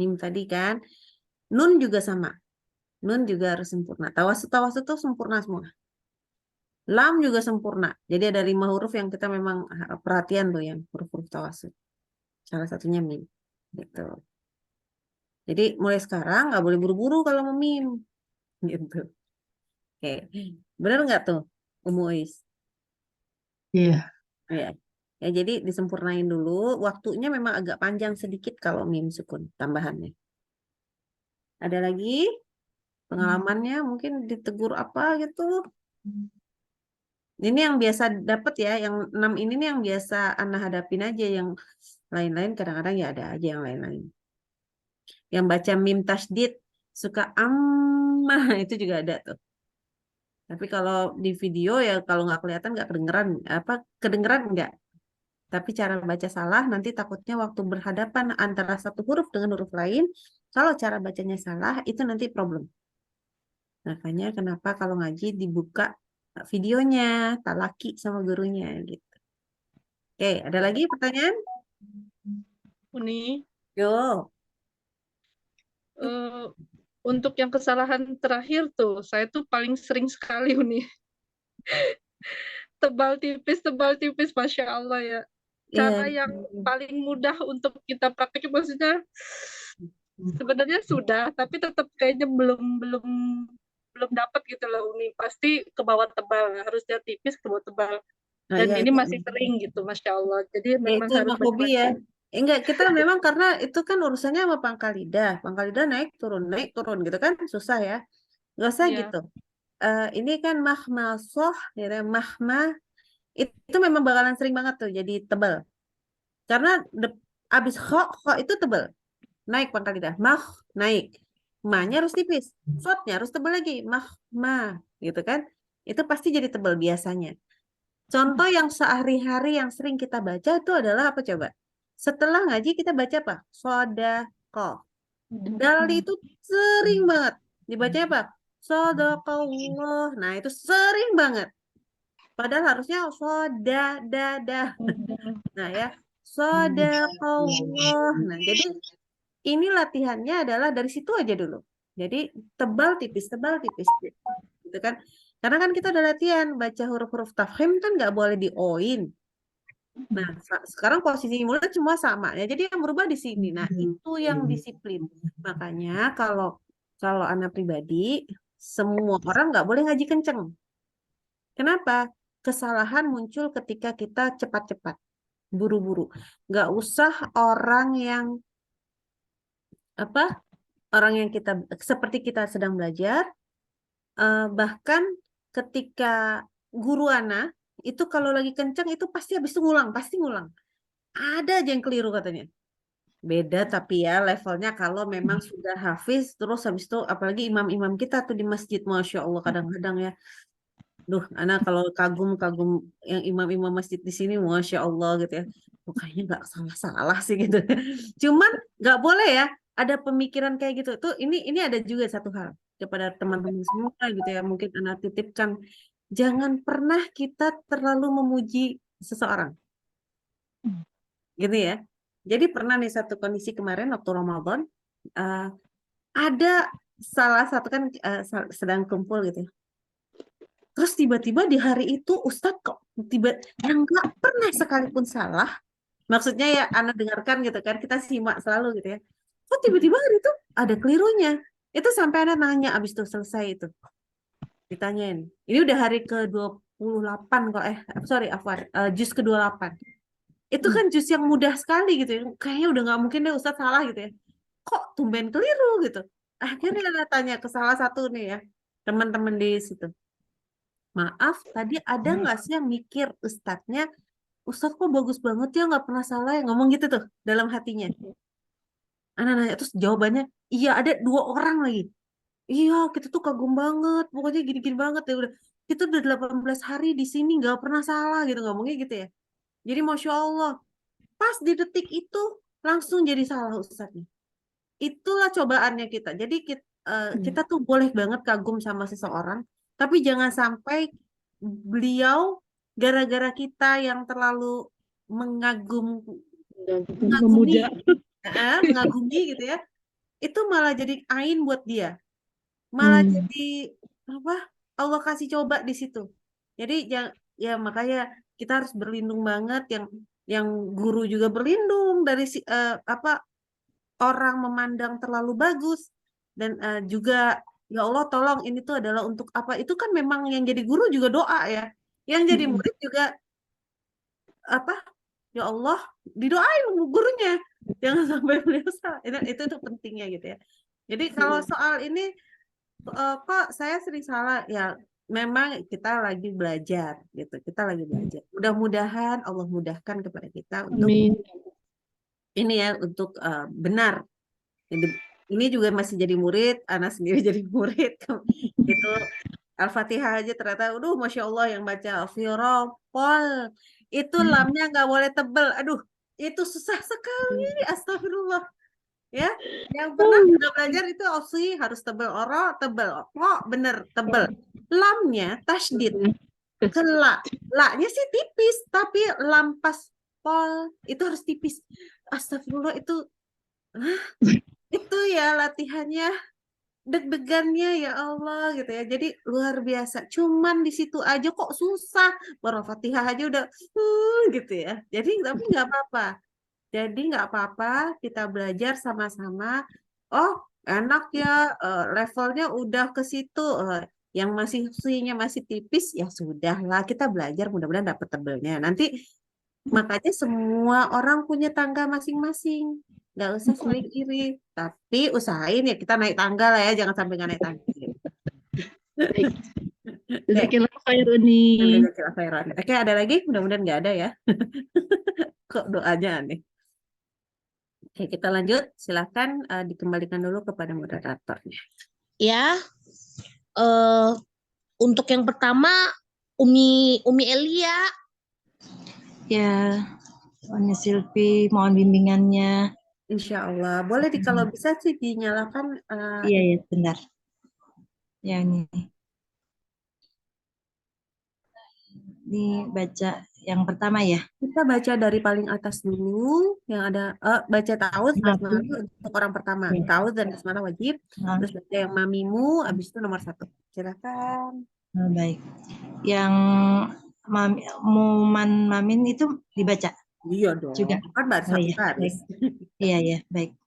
Mim tadi kan. Nun juga sama. Nun juga harus sempurna. Tawasud itu sempurna semua. Lam juga sempurna. Jadi ada 5 huruf yang kita memang perhatian tuh yang huruf-huruf tawasud. Salah satunya mim. Gitu. Jadi mulai sekarang nggak boleh buru-buru kalau memim. Gitu. Oke. Bener nggak tuh, Umu Is? Iya. Ya. Ya, jadi disempurnain dulu. Waktunya memang agak panjang sedikit kalau mim sukun tambahannya. Ada lagi pengalamannya mungkin ditegur apa gitu. Ini yang biasa dapat ya, yang 6 ini nih yang biasa Ana hadapin aja, yang lain-lain kadang-kadang ya ada aja yang lain-lain. Yang baca mim tasdid suka ammah itu juga ada tuh. Tapi kalau di video ya kalau nggak kelihatan nggak kedengeran, kedengeran nggak. Tapi cara baca salah nanti takutnya waktu berhadapan antara satu huruf dengan huruf lain, kalau cara bacanya salah itu nanti problem. Makanya kenapa kalau ngaji dibuka videonya, talaki sama gurunya gitu. Oke, ada lagi pertanyaan? Uni, Yo. eh, untuk yang kesalahan terakhir tuh, saya tuh paling sering sekali Uni. Tebal tipis, Masya Allah ya. Iya. Cara yang paling mudah untuk kita praktek, maksudnya sebenarnya sudah, tapi tetap kayaknya belum dapat gitu loh Uni. Pasti ke bawah tebal, harusnya tipis ke bawah tebal. Nah, Dan iya, ini itu. masih sering gitu, Masya Allah. Jadi Ya, memang itu harus emang hobi ya. baca-baca. Enggak, kita memang karena itu kan urusannya sama pangkal lidah. Pangkal lidah naik turun gitu kan susah ya. Gak usah Iya. gitu. Ini kan mahmasoh, ya, mahmah itu memang bakalan sering banget tuh jadi tebal. Karena abis kho itu tebal. Naik pangkal lidah. Mah naik. Ma-nya harus tipis. Sotnya harus tebal lagi. Ma gitu kan. Itu pasti jadi tebal biasanya. Contoh yang sehari-hari yang sering kita baca itu adalah apa coba? Setelah ngaji kita baca apa? Sodaqoh. Dal itu sering banget. Dibaca apa? Sodaqallah. Nah itu sering banget. Padahal harusnya sodadadah. Nah ya. Sodaqallah. Nah jadi ini latihannya adalah dari situ aja dulu. Jadi tebal tipis gitu kan. Karena kan kita udah latihan baca huruf-huruf tafkhim kan nggak boleh dioin. Nah, sekarang posisi mulut semua sama ya. Jadi yang berubah di sini. Nah, itu yang disiplin. Makanya kalau anak pribadi semua orang nggak boleh ngaji kenceng. Kenapa? Kesalahan muncul ketika kita cepat-cepat, buru-buru. Nggak usah orang yang kita seperti kita sedang belajar, bahkan ketika guru Ana itu kalau lagi kencang itu pasti habis itu pasti ngulang. Ada aja yang keliru katanya. Beda tapi ya levelnya kalau memang sudah hafiz terus habis itu apalagi imam-imam kita tuh di masjid, Masya Allah kadang-kadang ya. Duh, Ana kalau kagum yang imam-imam masjid di sini, Masya Allah gitu ya. Kayaknya nggak salah-salah sih gitu. Cuman nggak boleh ya ada pemikiran kayak gitu. Tuh ini ada juga satu hal kepada teman-teman semua gitu ya. Mungkin Ana titipkan, jangan pernah kita terlalu memuji seseorang. Gitu ya. Jadi pernah nih satu kondisi kemarin waktu Ramadan, ada salah satu kan sedang kumpul gitu. Terus tiba-tiba di hari itu Ustadz kok yang nggak pernah sekalipun salah. Maksudnya ya Ana dengarkan gitu kan, kita simak selalu gitu ya. Kok tiba-tiba hari itu ada kelirunya. Itu sampai Ana nanya abis itu selesai itu. Ditanyain. Ini udah hari ke-28 kok Afwan, juz ke-28. Itu kan juz yang mudah sekali gitu ya. Kayaknya udah nggak mungkin deh Ustadz salah gitu ya. Kok tumben keliru gitu. Akhirnya Ana tanya ke salah satu nih ya, teman-teman di situ. Maaf, tadi ada nggak sih yang mikir Ustadznya, Ustadz kok bagus banget ya nggak pernah salah ya, ngomong gitu tuh dalam hatinya. Anak nanya terus jawabannya, iya ada 2 orang lagi. Iya kita tuh kagum banget, pokoknya gini-gini banget ya udah. Kita udah 18 hari di sini nggak pernah salah gitu ngomongnya gitu ya. Jadi Masya Allah, pas di detik itu langsung jadi salah Ustadznya. Itulah cobaannya kita. Jadi kita tuh boleh banget kagum sama seseorang, tapi jangan sampai beliau gara-gara kita yang terlalu mengagumi, mengagumi gitu ya, itu malah jadi ain buat dia, malah jadi apa? Allah kasih coba di situ. Jadi ya makanya kita harus berlindung banget, yang guru juga berlindung dari orang memandang terlalu bagus dan juga ya Allah tolong ini tuh adalah untuk apa, itu kan memang yang jadi guru juga doa ya, yang jadi murid juga apa, ya Allah didoain gurunya jangan sampai beliau salah. Itu pentingnya gitu ya. Jadi kalau soal ini kok saya sering salah ya, memang kita lagi belajar gitu, kita lagi belajar, mudah-mudahan Allah mudahkan kepada kita untuk Amin. ini ya, untuk benar. Ini juga masih jadi murid, Ana sendiri jadi murid. Itu Al-Fatihah aja ternyata, Masya Allah yang baca Firaqol. Itu lamnya nggak boleh tebel. Aduh, itu susah sekali. Astagfirullah. Ya, yang pernah udah belajar itu harus tebel, tebel, bener tebel. Lamnya tasdid. La-nya sih tipis, tapi lam pas pol itu harus tipis. Astagfirullah, itu ya latihannya, deg-degannya ya Allah gitu ya. Jadi luar biasa. Cuman di situ aja kok susah. Baru Fatihah aja udah gitu ya. Jadi tapi nggak apa-apa. Jadi nggak apa-apa, kita belajar sama-sama. Oh, enak ya, levelnya udah ke situ. Yang masih tipis ya sudahlah, kita belajar mudah-mudahan dapat tebelnya. Nanti makanya semua orang punya tangga masing-masing. Nggak usah saling iri. Tapi usahain ya kita naik tangga lah ya. Jangan sampai nggak naik tangga. Jazakallah khair Uni. Jazakallah khairan. Oke, ada lagi? Mudah-mudahan nggak ada ya. Kok doanya aneh. Oke, kita lanjut. Silakan dikembalikan dulu kepada moderatornya. Ya, untuk yang pertama Umi Elia. Ya, Uni Silvi, mohon bimbingannya. Insya Allah. Boleh kalau bisa sih dinyalakan. Iya, ya, benar. Ya, ini baca yang pertama ya. Kita baca dari paling atas dulu, yang ada baca ta'awudz basmalah untuk orang pertama. Ya. Ta'awudz dan basmalah wajib. Terus baca yang mamimu, habis itu nomor 1. Silakan. Baik. Yang mamin itu dibaca. Iya dong. Juga. Kan baru satu baris. Iya, ya, baik.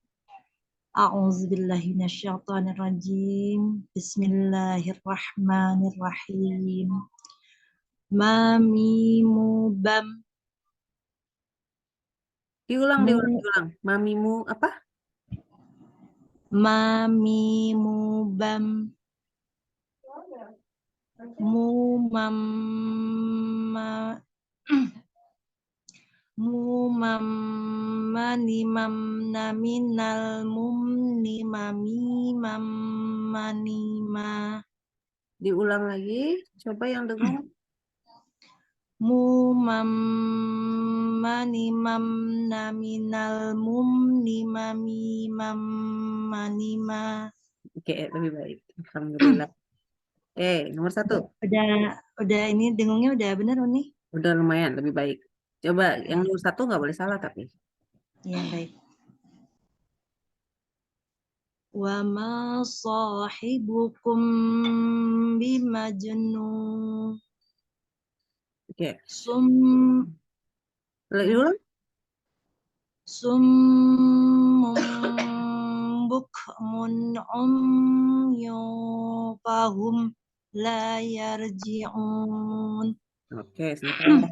A'udzubillahi minasyaitonirrajim. Bismillahirrahmanirrahim. Mamimu bam. Diulang. Mamimu apa? Mamimu bam. Naminal manima. Diulang lagi, coba yang dengar. Naminal manima. Oke, lebih baik. Alhamdulillah. Nomor 1. Udah ini dengungnya udah benar Uni? Udah lumayan, lebih baik. Coba yang nomor 1 nggak boleh salah tapi. Iya, baik. وما صاحبكم بمجنون Oke, صم diulang. صم بكم عمي فهم لا يرجعون. Oke, sebentar.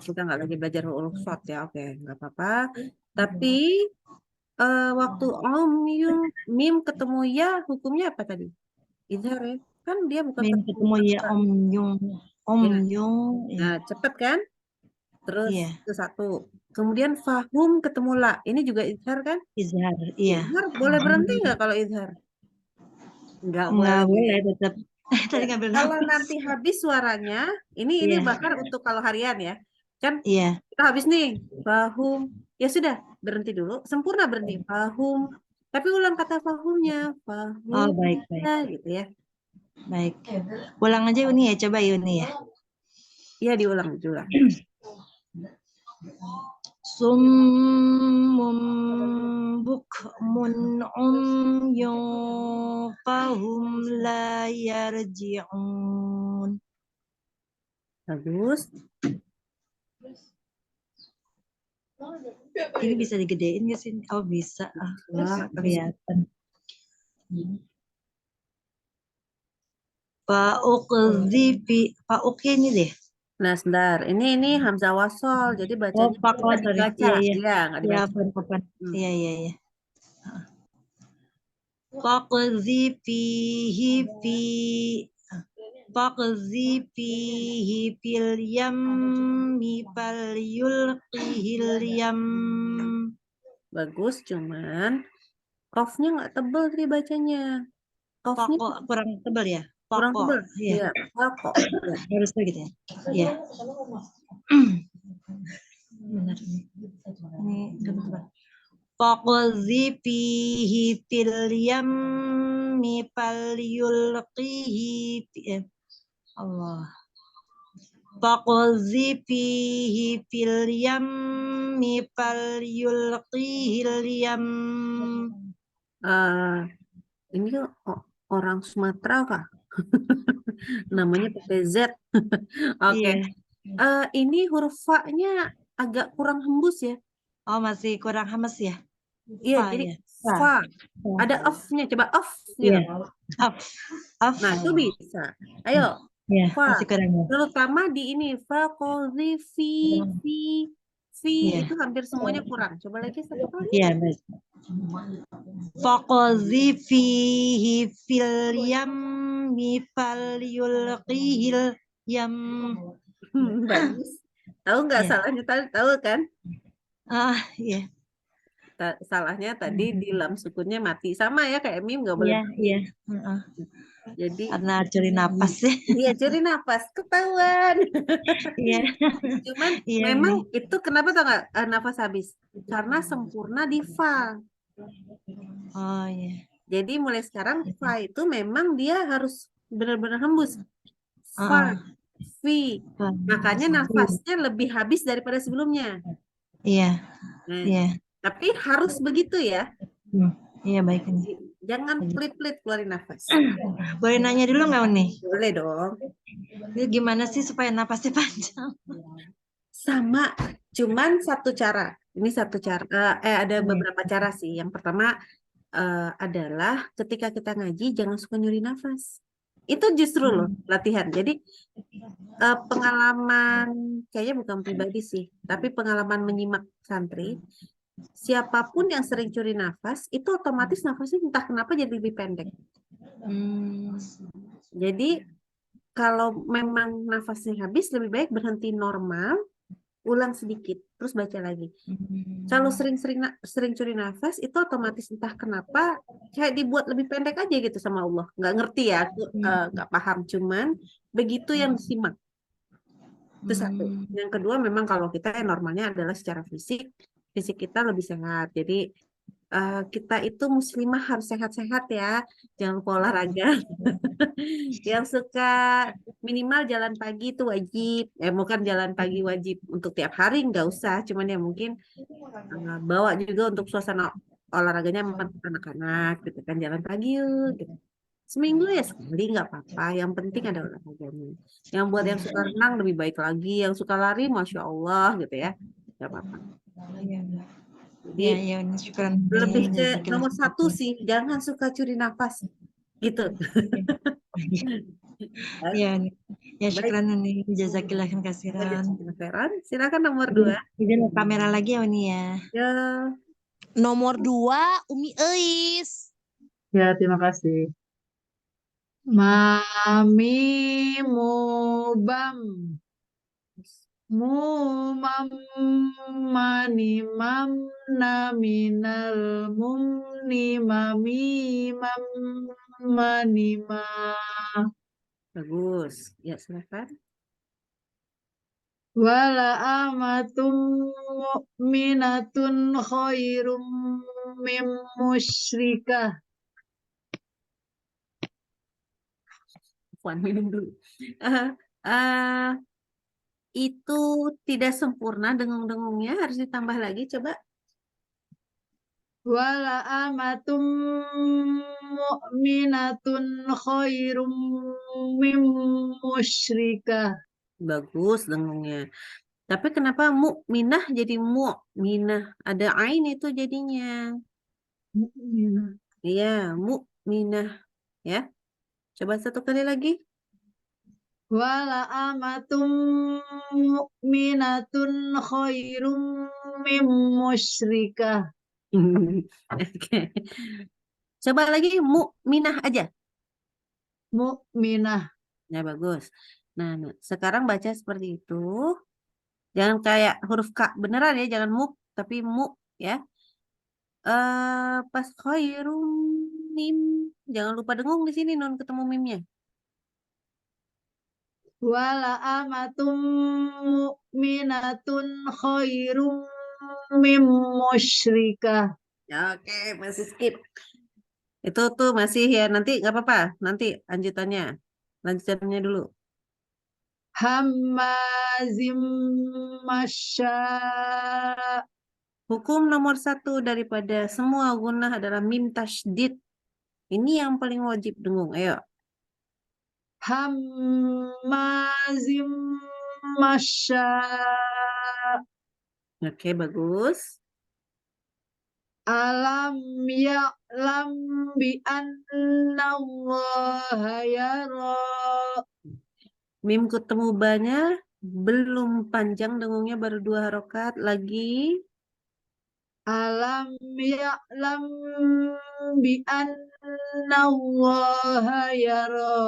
Kita nggak lagi belajar huruf short ya, oke, nggak apa-apa. Tapi waktu mim ketemu ya, hukumnya apa tadi? Izhar ya, kan dia bukan Min ketemu ketemu ya kata. Om Ya. Yung ya. Nah, cepet kan? Terus Iya, itu satu. Kemudian fahum ketemu la. Ini juga izhar kan? izhar iya. Izhar boleh berhenti nggak kalau izhar? Nggak Nggak boleh. boleh tetap. Tadi ngambil Kalau nafas. nanti habis suaranya, ini Iya, bahkan untuk kalau harian ya. Kan iya. kita habis nih, fahum. Ya sudah, berhenti dulu. Sempurna berhenti. Fahum. Tapi ulang kata fahumnya. Fahum. Oh, baik, baik. Gitu ya. Baik. Ulang aja Uni ya, coba Uni ya. Iya, diulang. Summum bukmun umyun fahum la yarji'un. Bagus. Ini bisa digedein nggak sih? Oh bisa. Wah, Kelihatan. Pak Ukzifi, Pak Uki ini deh. Nah, sebentar. Ini Hamzah wasol. Jadi Oh, bacanya Pak itu nggak sorry. dibaca. Iya, iya. Iya, nggak Ya, dibaca. kapan? Hmm. Iya, iya, iya. Faqzifihi fil yammi falyulqihil yam. Bagus, cuman kofnya nggak tebel tadi bacanya. Kofnya Pokok kurang tebal ya? kurang Pokok. tebel. Iya. Iya, pokok. Ya. Harus begitu ya. Iya. Benar. Ini tebal. Faqzifihi fil yammi falyulqihi Allah. Faqzifihi fil yammi falyulqihil yam. Ini orang Sumatera kah? Namanya pakai Z. Oke. Iya. Ini huruf fa-nya agak kurang hembus ya. Oh, masih kurang hamas ya? Iya, Fa, jadi ya. fa. Ada of-nya. Coba of gitu. Iya. Up. Nah, itu bisa. Ayo. Iya, Fa. masih kurang ya. Terutama di ini fa, kozi, fi, Iya. itu hampir semuanya kurang. Coba lagi satu kali. Iya, baik. Faqzifihi fil yammi falyulqihil yam. Bagus. Tahu nggak Iya. salahnya tadi? Tahu kan? Iya. Salahnya tadi di lam sukunnya mati. Sama ya kayak mim nggak boleh. Iya, iya. Jadi Karena curi napas ya. iya curi nafas ketahuan. Iya. Cuman Iya, memang itu kenapa tau nggak nafas habis? Karena sempurna di fa. Oh iya. Jadi mulai sekarang fa itu memang dia harus benar-benar hembus. Fa, fi. Makanya nafasnya lebih habis daripada sebelumnya. Iya. Nah, Iya. tapi harus begitu ya. Iya, baik ini. Jangan pelit-pelit keluarin nafas. Boleh nanya dulu nggak Uni? Boleh dong. Itu gimana sih supaya napasnya panjang? Sama, cuman satu cara. Ini satu cara. Ada beberapa cara sih. Yang pertama adalah ketika kita ngaji jangan suka nyuri nafas. Itu justru loh latihan. Jadi pengalaman kayaknya bukan pribadi sih, tapi pengalaman menyimak santri. Siapapun yang sering curi nafas, itu otomatis nafasnya entah kenapa jadi lebih pendek. Jadi kalau memang nafasnya habis, lebih baik berhenti normal, ulang sedikit, terus baca lagi. Kalau sering curi nafas, itu otomatis entah kenapa kayak dibuat lebih pendek aja gitu sama Allah. Nggak ngerti ya, aku nggak paham. Cuman begitu yang disimak. Itu satu. Yang kedua memang kalau kita normalnya adalah secara fisik kita lebih sehat. Jadi kita itu muslimah harus sehat-sehat ya, jangan lupa olahraga. Yang suka minimal jalan pagi itu wajib, bukan jalan pagi wajib untuk tiap hari nggak usah, cuman ya mungkin bawa juga untuk suasana olahraganya sama anak-anak gitu kan, jalan pagi yuk gitu. Seminggu ya sekali nggak apa-apa, yang penting ada olahraganya. Yang buat yang suka renang lebih baik lagi, yang suka lari Masya Allah gitu ya, nggak apa-apa. Ya, Jadi ya, ya, Uni. Syukran, lebih Uni. ke Jazakillah nomor satu khairan. sih, jangan suka curi nafas gitu. Ya, Uni. Ya, Baik, syukran, Uni. Jazakillah khairan. Feran, silakan nomor 2. Izin kamera lagi ya, Uni ya. Ya, Nomor 2, Umi Eis. Ya, terima kasih. Mami mubam. Mu mam mani mam na minal mumni mami mam mani ma. bagus. Ya, silakan. Wala amatum mu'minatun khairum mim musyrikah. Puan minum dulu. Eh, eh, itu tidak sempurna dengung-dengungnya, harus ditambah lagi coba. Wala amatum mu'minatun khairum mim musyrikah. Bagus dengungnya. Tapi kenapa mukminah jadi mu'minah? Ada ain itu jadinya. Mukminah. Iya, mukminah. Ya, coba satu kali lagi. Wala amatum mu'minatun khairum mim musyrikah. Oke. Coba lagi mukminah aja. Mukminah. Ya, bagus. Nah, sekarang baca seperti itu. Jangan kayak huruf K beneran ya, jangan muk, tapi mu ya. Pas khairum mim, jangan lupa dengung di sini non ketemu mimnya. Wala amatum mu'minatun khairum mim musyrikah. Ya, oke, masih skip. Itu tuh masih ya, nanti nggak apa-apa. Nanti lanjutannya dulu. Hammazim masya. Hukum nomor 1 daripada semua gunah adalah mim tasydid. Ini yang paling wajib dengung. Ayo. Hammazim masya. Oke, bagus. Alam ya'lam bi anna Allah yara. Mim ketemu banyak, belum panjang dengungnya, baru 2 harokat. Lagi. Alam ya'lam bi anna Allah yara.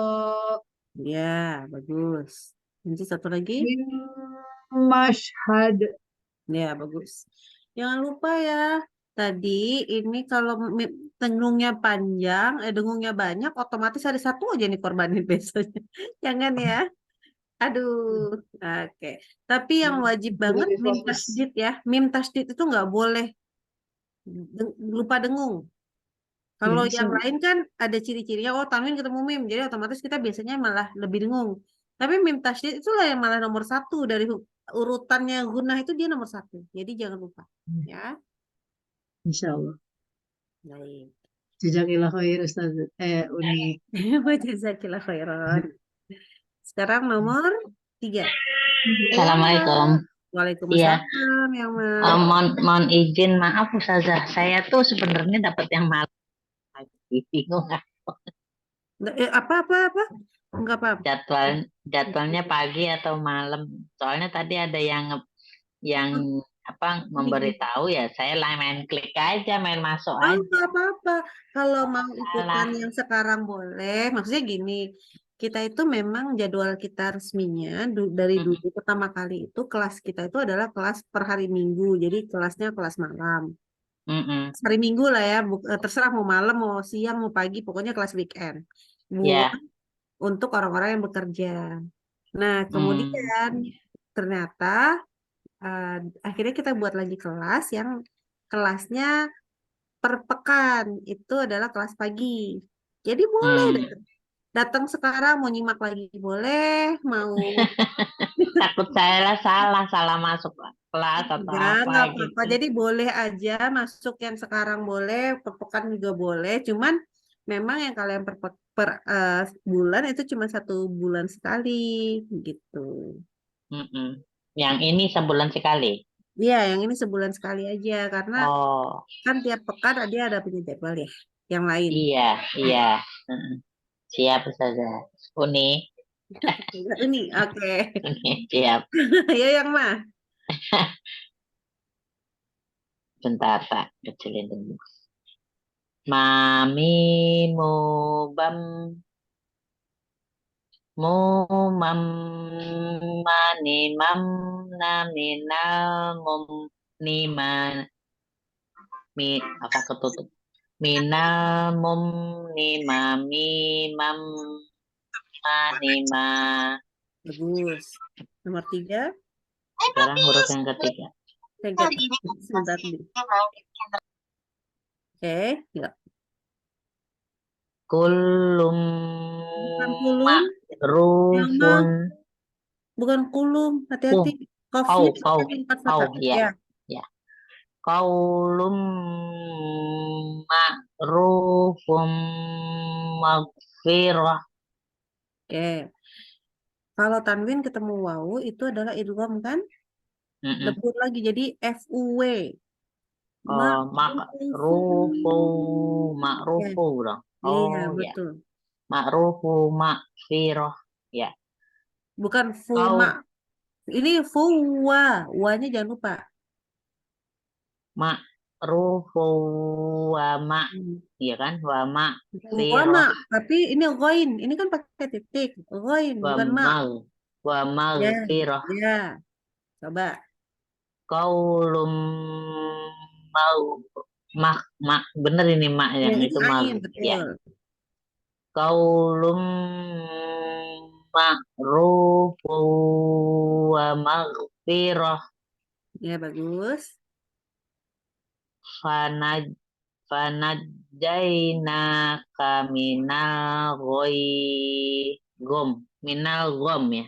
Ya, bagus. Nanti satu lagi. Min mashhad. Ya, bagus. Jangan lupa ya. Tadi ini kalau dengungnya panjang, dengungnya banyak, otomatis ada satu aja nih korbanin biasanya. Jangan ya. Aduh. Oke. Tapi yang wajib banget mim tasdid ya. Mim tasdid itu nggak boleh lupa dengung. Kalau yang lain kan ada ciri-cirinya, oh tanwin ketemu mim, jadi otomatis kita biasanya malah lebih dengung. Tapi mim tasydid itulah yang malah nomor 1 dari urutannya gunah itu, dia nomor 1. Jadi jangan lupa, ya. Insya Allah. Baik. Jazakillah khair Ustaz. Uni. Jazakillah khairan. Sekarang nomor 3. Assalamualaikum. Iya, Waalaikumsalam, yang mana? mohon izin, maaf Ustazah, saya tuh sebenarnya dapat yang malam. Bingung Apa? Enggak apa. jadwalnya pagi atau malam. Soalnya tadi ada yang memberitahu ya, saya main klik aja, main masuk Oh, aja. nggak apa-apa. Kalau mau Salah. ikutan yang sekarang boleh. Maksudnya gini, kita itu memang jadwal kita resminya dari dulu pertama kali itu kelas kita itu adalah kelas per hari Minggu. Jadi kelasnya kelas malam. Hari Minggu lah ya, terserah mau malam, mau siang, mau pagi, pokoknya kelas weekend. Buat untuk orang-orang yang bekerja. Nah, kemudian ternyata akhirnya kita buat lagi kelas yang kelasnya per pekan, itu adalah kelas pagi. Jadi boleh datang sekarang, mau nyimak lagi boleh, mau Takut saya salah masuk, Pak. kelas atau Enggak, apa nggak apa-apa. gitu. Jadi boleh aja masuk yang sekarang boleh, per pekan juga boleh. Cuman memang yang kalian bulan itu cuma 1 bulan sekali gitu. Mm-mm. Yang ini sebulan sekali. Iya, yang ini sebulan sekali aja karena Oh, kan tiap pekan dia ada punya jadwal ya, yang lain. iya, iya. Mm-mm. Siap saja. Uni, Ini, oke. siap. Ya yang mah. Bentar, Pak. Kecilin dulu. Mami mubam mu mam mani mam namina mum nima mi apa ketutup mina mum nima mi mam manima. Bagus. Nomor 3. Sekarang huruf yang ketiga. Yang ketiga, sebentar nih. Oke, ya. Kulum Bukan kulum, yang mah rufun bukan kulum. Hati-hati. kau Kofnya kau pakai empat kau fathah. ya Ya, ya kaulum ma'rufum maghfirah. oke. Kalau tanwin ketemu wawu itu adalah idgham kan? Mm-mm. Lebur lagi jadi FUW. Ma'rufu Ya, ma'rufu dong. iya Oh ya, betul. ma'rufu maghfirah. Ya, Bukan fuma. kau Ini fuwa. Wanya jangan lupa. ma'rufu wa ma, Hmm. iya kan? Wa Wa maghfirah. ma. Tapi ini ghain. Ini kan pakai titik. Ghain, Wa bukan ma. mag wa Ya, maghfirah. ya. Coba. Kaulum mau mak mak bener ini mak yang Ini itu mag ain, ya. betul. Kaulum ma'rufu wa maghfirah. Ya, bagus. Fanaj fanajjaina kaminal gom minal gom ya,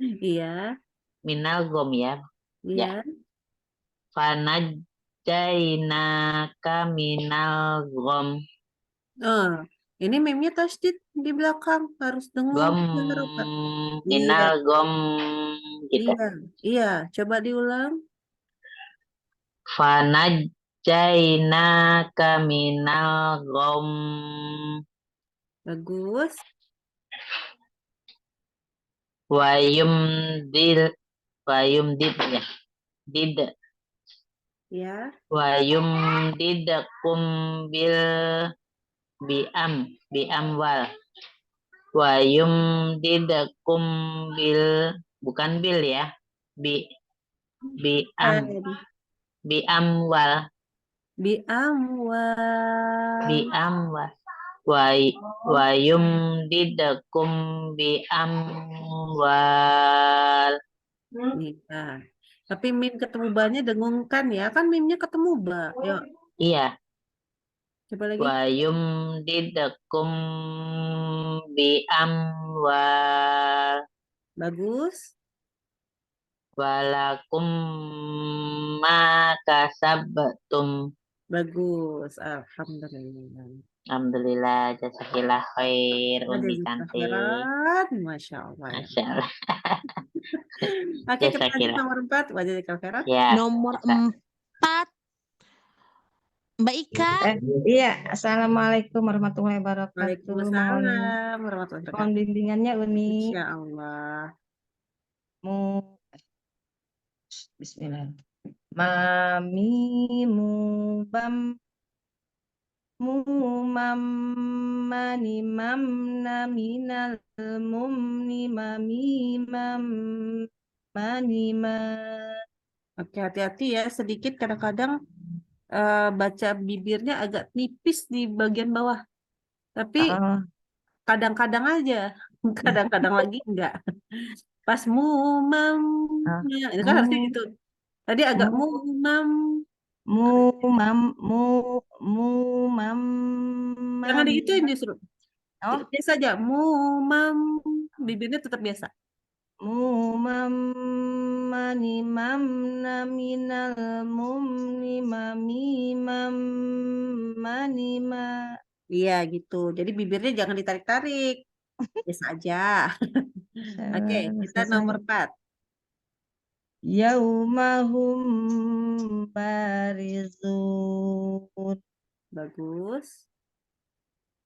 Iya, minal gom ya ya. iya. Fanajjaina kaminal gom. Oh, ini memnya tasdid di belakang. Harus dengung. Gom Harokat. Iya, minal gom gitu. iya, iya. Coba diulang. Fanajjaina kaminal gom. Bagus. Wayum dil wayum did ya did Ya. wayum did bil biam wal wayum did bil bukan bil ya biam Dan biam wal bi amwal. biam wal wayum did biam wal. Iya. Tapi mim ketemu ba-nya dengungkan ya. Kan mimnya ketemu ba. Yuk, Iya. coba lagi. Wayum didakum bi amwal Bagus. walakum ma kasabtum. Bagus. Alhamdulillah. Alhamdulillah, jazakillah khair, Uni Jazakallah cantik. khairan. Masya Allah ya. Masya Allah. Oke, kita lanjut Jazakillah. nomor 4. Jazakallah khairan. Ya, Nomor masa. 4, Mbak Ika. Iya, Assalamualaikum warahmatullahi wabarakatuh. Waalaikumsalam warahmatullahi Mohon wabarakatuh. bimbingannya Uni. Insya Allah. Bismillah. Mami mubam mumam mani mamna minal mumni mami mam mani ma. Oke, hati-hati ya. Sedikit kadang-kadang baca bibirnya agak nipis di bagian bawah. Tapi Oh, kadang-kadang aja. Kadang-kadang lagi enggak. Pas mumam. ah, Itu kan harusnya gitu. Tadi agak mu mumam. mu mam mu mu mam Jangan mani. digituin justru. Oh, Biasa aja. Mumam. Bibirnya tetap biasa. mu mam mani mamna minal mumni mami mam mani ma. Iya gitu. Jadi bibirnya jangan ditarik-tarik. Biasa aja. Oke, kita nomor 4. Yaumahum barizun. Bagus.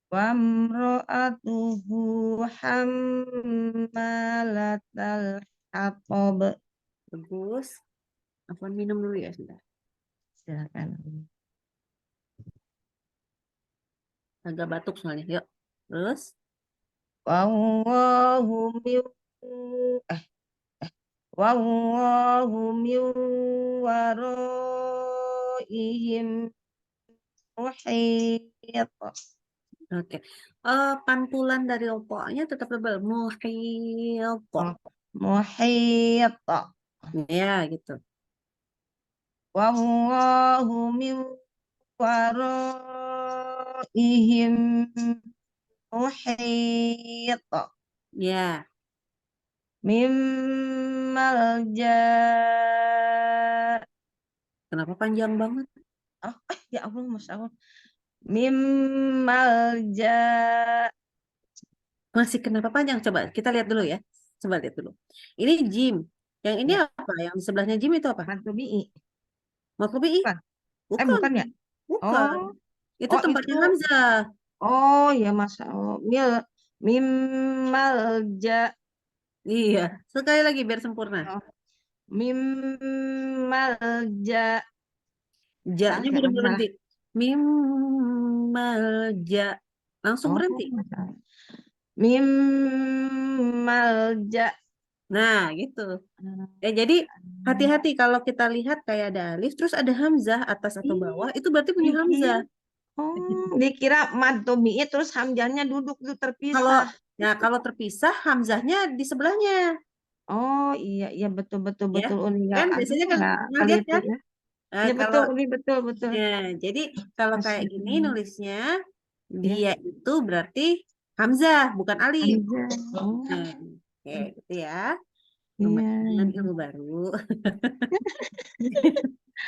Wamro'atuhu hammalatal hatab. Bagus. Afwan minum dulu ya sebentar. Silakan. Agak batuk soalnya. Yuk. Terus. Wallahu min wallahu min waraihim muhit. Oke. Pantulan dari opoknya tetap tebal. Muhit. Muhit. Ya, gitu. Wallahu min waraihim muhit. Ya. Mimmalja. Kenapa panjang banget? Oh, ya Allah, Masya Allah. Mimmalja. Masih kenapa panjang? Coba kita lihat dulu ya. Coba lihat dulu. Ini jim. Yang ini Ya. apa? Yang di sebelahnya jim itu apa? Matlubi'i. Maklubi? Bukan. Bukan. Bukan ya? Bukan. Oh. Itu Oh, tempatnya itu. Hamzah. Oh, ya Masya Allah. Mimmalja. Iya. Sekali lagi biar sempurna. Oh. Mimmalja. Ja-nya belum berhenti. Mimmalja. Langsung berhenti. Mimmalja. Nah, gitu. Ya, jadi hati-hati kalau kita lihat kayak ada alif, terus ada hamzah atas atau bawah, itu berarti punya hamzah. Oh, dikira madtobi'i terus hamzahnya duduk terpisah. Kalau terpisah, hamzahnya di sebelahnya. Oh iya iya betul betul Ya, betul Uni kan biasanya kan lihat kan? ya. Nah, Iya betul kalau Uni betul betul. ya, jadi kalau kayak Masya gini Allah. nulisnya dia itu berarti hamzah bukan alif. Hamzah. Oh, Nah, oke, gitu ya. iya. Lumayan ilmu baru.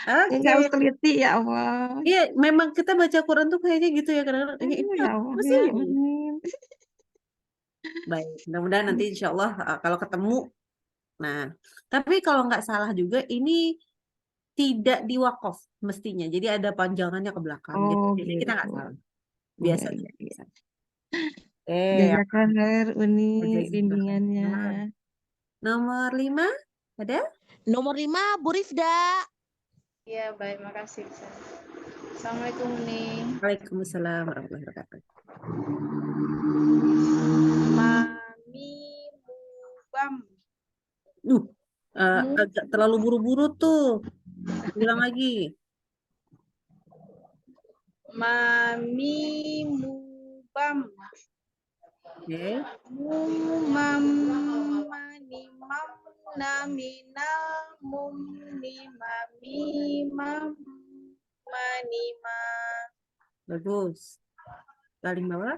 Nggak Oke. harus teliti ya Allah. Iya, memang kita baca Quran tuh kayaknya gitu ya kadang-kadang. Ini Ya Allah. apa Ya, sih? amin. Baik, mudah-mudahan nanti insya Allah kalau ketemu. Nah, tapi kalau nggak salah juga ini tidak diwakaf mestinya. Jadi ada panjangannya ke belakang. Oh Jadi kita nggak gitu. salah. Iya Biasa. iya iya. Biasa. Jazakallah khair Uni Jazakallah. bimbingannya. Nomor 5 ada? Nomor 5 Bu Rifda. Ya, baik, makasih. Assalamualaikum Uni. Waalaikumsalam warahmatullahi wabarakatuh. Mami mubam. Agak terlalu buru-buru tuh. Bilang lagi. Mami mubam. Oke. Mumam mani mam naminal mumni mami mam mani ma. Bagus. Paling bawah.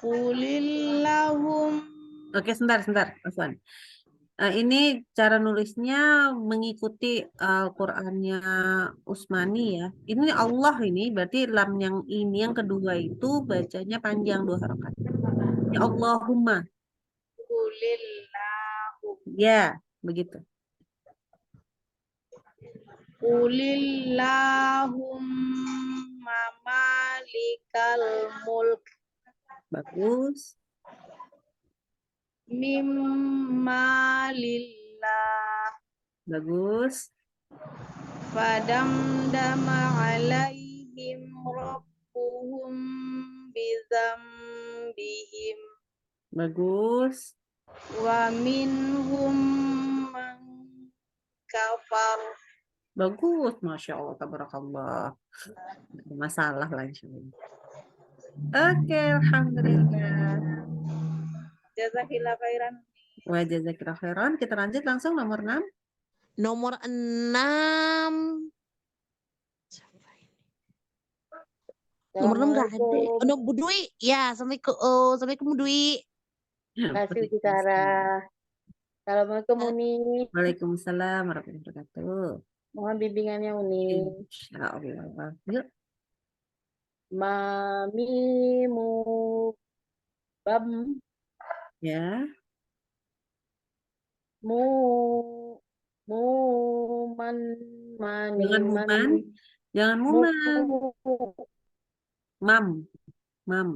Kulillahum. Oke, sebentar, Afwan. Ini cara nulisnya mengikuti Al-Qur'annya Usmani ya. Ini Allah ini berarti lam yang ini yang kedua itu bacanya panjang 2 harakat. Ya Allahumma. Kulillahum. Ya, begitu. Kulillahumma malikal mulk. Bagus. Mimma lillah. Bagus. Fadamdama alaihim rabbuhum bidzambihim. Bagus. Wa minhum man kafar. Bagus, Masya Allah, tabarakallah. Masalah lah insya Allah. Oke, alhamdulillah. Jazakillah khairan. Wa jazakillah khairan. Kita lanjut langsung nomor 6. Nomor 6. Nomor 6 nggak ada. Oh, no, Bu Dwi. Ya, Assalamualaikum Bu Dwi. Terima kasih Bu Sarah. Assalamualaikum Uni. Waalaikumsalam warahmatullahi wabarakatuh. Mohon bimbingannya Uni. Insya Allah. Yuk. Mamimu bam Ya. mu mu man mani Jangan man muman. Jangan mu muman. Mam. Mam.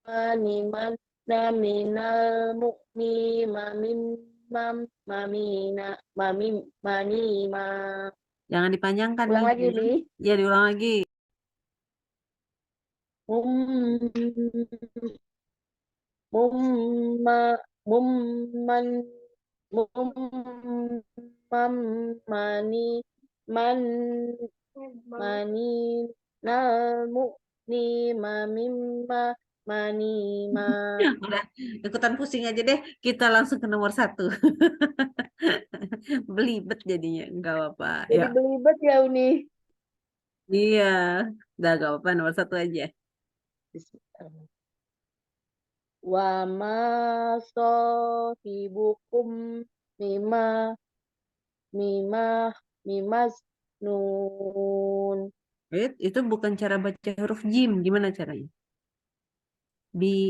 mani man minal mu'mi mamim mam mamina mamim mani ma. Jangan dipanjangkan Ulang nih. lagi Uni. Ya, diulang lagi. Mum mumma mumman mummam mani man mani namu ni mamimma mani ma. Udah, ikutan pusing aja deh. Kita langsung ke nomor 1. Belibet jadinya. Enggak apa-apa. Ya. Jadi belibet ya Uni. Iya. Udah gak apa-apa. Nomor 1 aja. Wa ma sahibukum mima mimas nun Itu bukan cara baca huruf jim. Gimana caranya?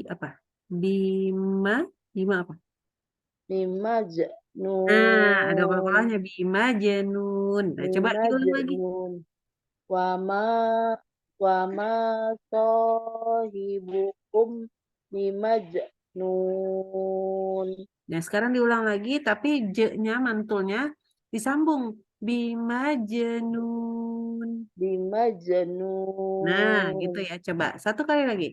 Apa? Bima. Bima apa? mimaj Nah, ada nun kepalanya. Bima jenun. Nah, coba mimaj diulang lagi. nun wa ma sahibukum mimaj nun Nah, sekarang diulang lagi, tapi j-nya, mantulnya disambung. Bima jenun. bimaj Nah, nun. gitu ya. Coba. 1 kali lagi.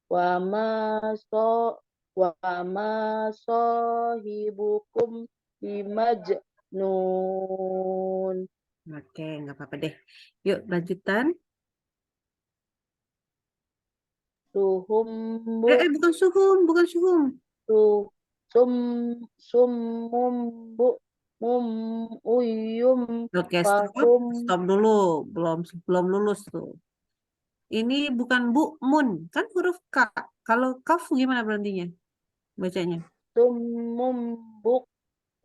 wa ma so wa ma sahibukum bimaj nun. Oke, nggak apa-apa deh. Yuk, lanjutan. Suhum bu Bukan suhum, bukan suhum. su sum summum bu mum uyum Oke, fahum stop dulu. Belum belum lulus tuh. Ini bukan bu mun, kan huruf K. Kalau kaf gimana berhentinya? Bacanya. summum bu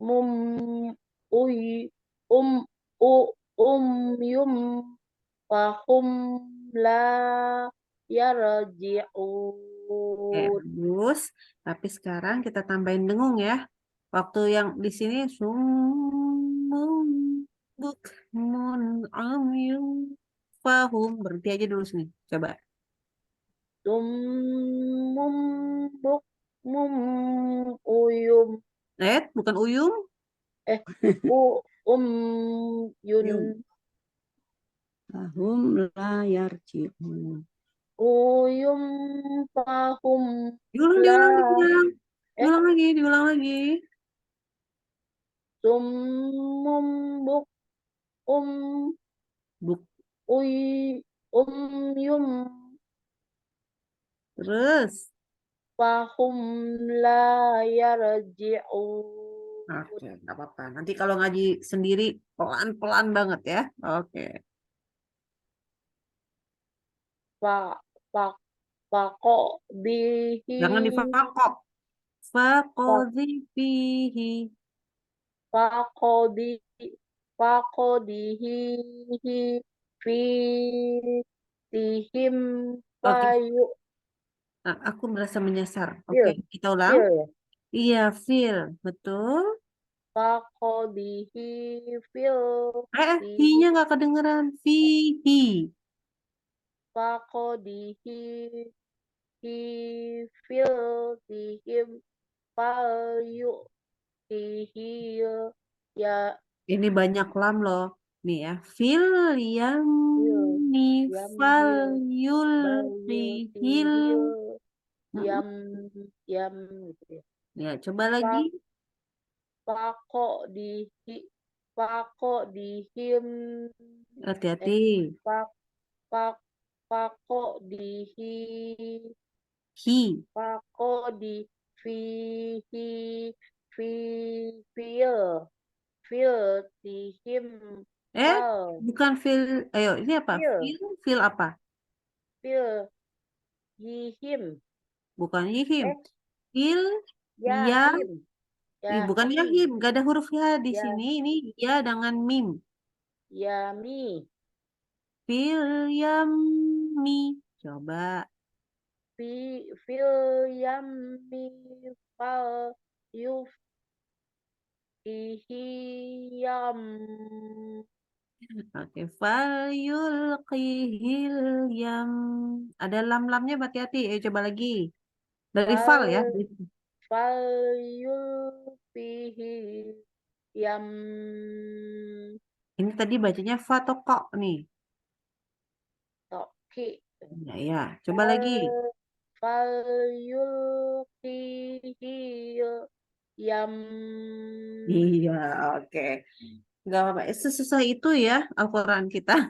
mum uy u yum fahum la Oke, yarji'un. bagus. Tapi sekarang kita tambahin dengung ya. Waktu yang di sini summun bukmun amyun fahum. Berhenti aja dulu sini. Coba. Summum bukmum uyum Bukan uyum. u yun Fahum la yarji'un. uyum fahum Diulang, la diulang lagi, diulang lagi. summum bukmum Buk. uy yum Terus. fahum la yarji'un. Oke, nggak apa-apa. Nanti kalau ngaji sendiri pelan-pelan banget ya. Oke. Fa fa fako bihi Jangan difakok. Fakodhi fihi. fakodi fakodihi fi tihim Oke, payu nah, aku merasa menyasar. Oke, fil kita ulang. fil ya Iya, feel. Betul. fakodihi fil ti Hi-nya nggak kedengeran. Fihi. fakodihi hi fil tihim payu tihi ya Ini banyak lam loh. Nih ya. Fil yang nifal yul bayu rihil. yam yam gitu ya. Ya, coba lagi. Pako dihim Hati-hati. pak pak pako dihi Hi. pako di fihi feel him Bukan feel. Ayo, ini apa? Feel apa? feel him Bukan yihim. Feel ya ya. him Bukan yahim. Gak ada huruf ya di Ya. sini. Ini ya dengan mim. yummy Feel yummy. Coba. feel yummy fal you yum Oke, fal yulqihil yam. Ada lam-lamnya, hati-hati. Coba lagi. Dari fal ya. fal yulqihi yam Ini tadi bacanya fatokok nih. toki Ya. Coba lagi. fal yulqihi yam Iya, oke. Gak apa-apa. Sesusah itu ya Al-Quran kita.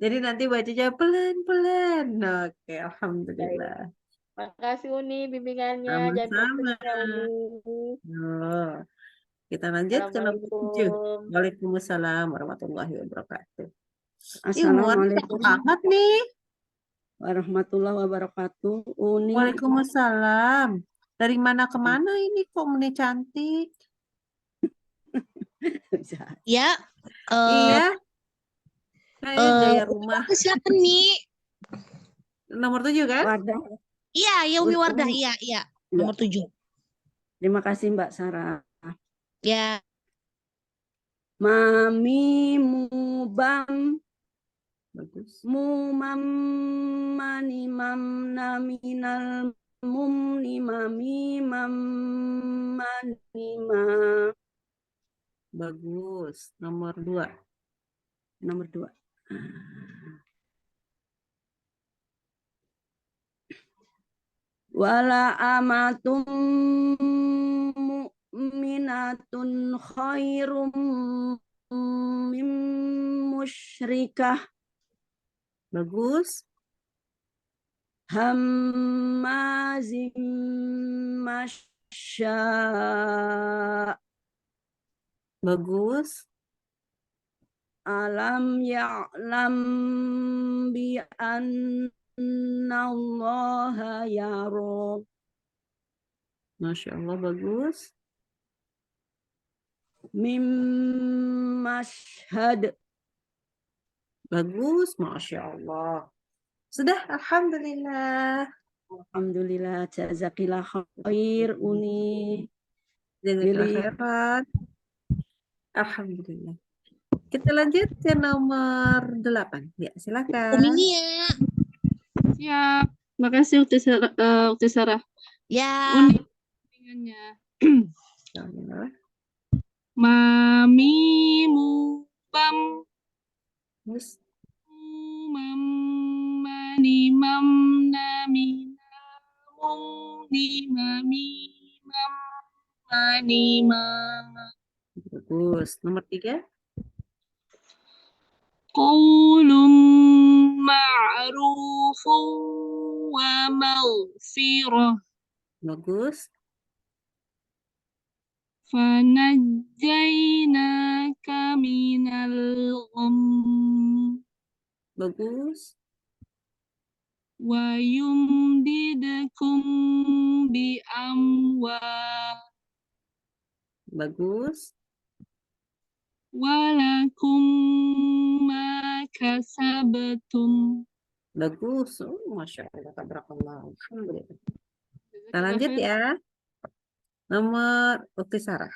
Jadi nanti bacanya pelan-pelan. Oke, alhamdulillah. Makasih Uni bimbingannya. Jangan Sama-sama. ya Uni. Oh, kita lanjut ke nomor 7. Assalamualaikum. Waalaikumsalam warahmatullahi wabarakatuh. Assalamualaikum Amat nih. warahmatullahi wabarakatuh. Uni, Waalaikumsalam. Dari mana ke mana ini kok Uni cantik? Ya, Iya. Kayak gaya rumah. silakan nih. Nomor 7 kan? Wadah. Iya, ya Umi Wardah, iya. Nomor 7. Terima kasih Mbak Sarah. Ya, Mami mubam Bagus. mumam manimam naminal mum nimami mam manima. Bagus. Nomor 2. Nomor 2. Wala amatum mu'minatun khairum min musyrikah Bagus. hammazim masya' Bagus. alam ya'lam bi annallaha yara. Masya Allah, bagus. Mim mashhad. Bagus, Masya Allah. Sudah, alhamdulillah. Alhamdulillah, jazakillah khair Uni. Jazakallah Billy. khairan. Alhamdulillah. Kita lanjut ke nomor 8. Ya, silakan. Umi Nia. Siap. Makasih Ukti Sarah. Ya. Uni bimbingannya. Mami mubam Terus, mam mani mam nami namu ni mami mam mani mam bagus. Nomor 3. qaulum ma'rufun wa maghfirah Bagus. fanajjaynaka minal gham Bagus. wa yumdidkum bi amwal Bagus. walakum ma kasabtum. Bagus. Oh, Masya Allah. Tabarakallah. Alhamdulillah. Kita lanjut ya. Nomor Ukti Sarah.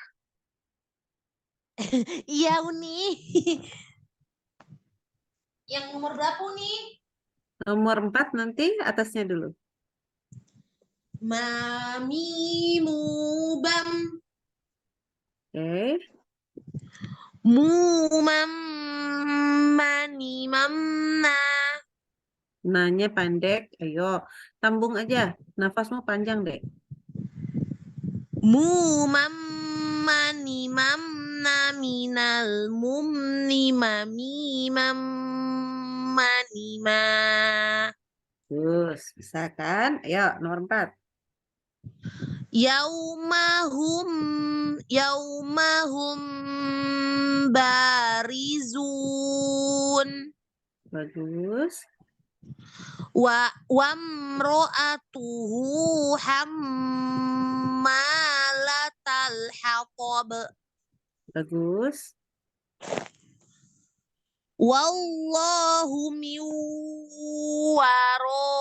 Iya Uni. Yang nomor berapa Uni? Nomor 4 nanti atasnya dulu. Mami mubam Oke. mumam mani mamna. Nanya pendek. Ayo, tambung aja. Nafasmu panjang deh. Mumam mani mamna minal mumni mami mam mani ma. Terus, bisa kan? Ayo, nomor 4. yaumahum barizun. Bagus. Wamro'atuhu hammalatal hatab. Bagus. Wallahu min waraihim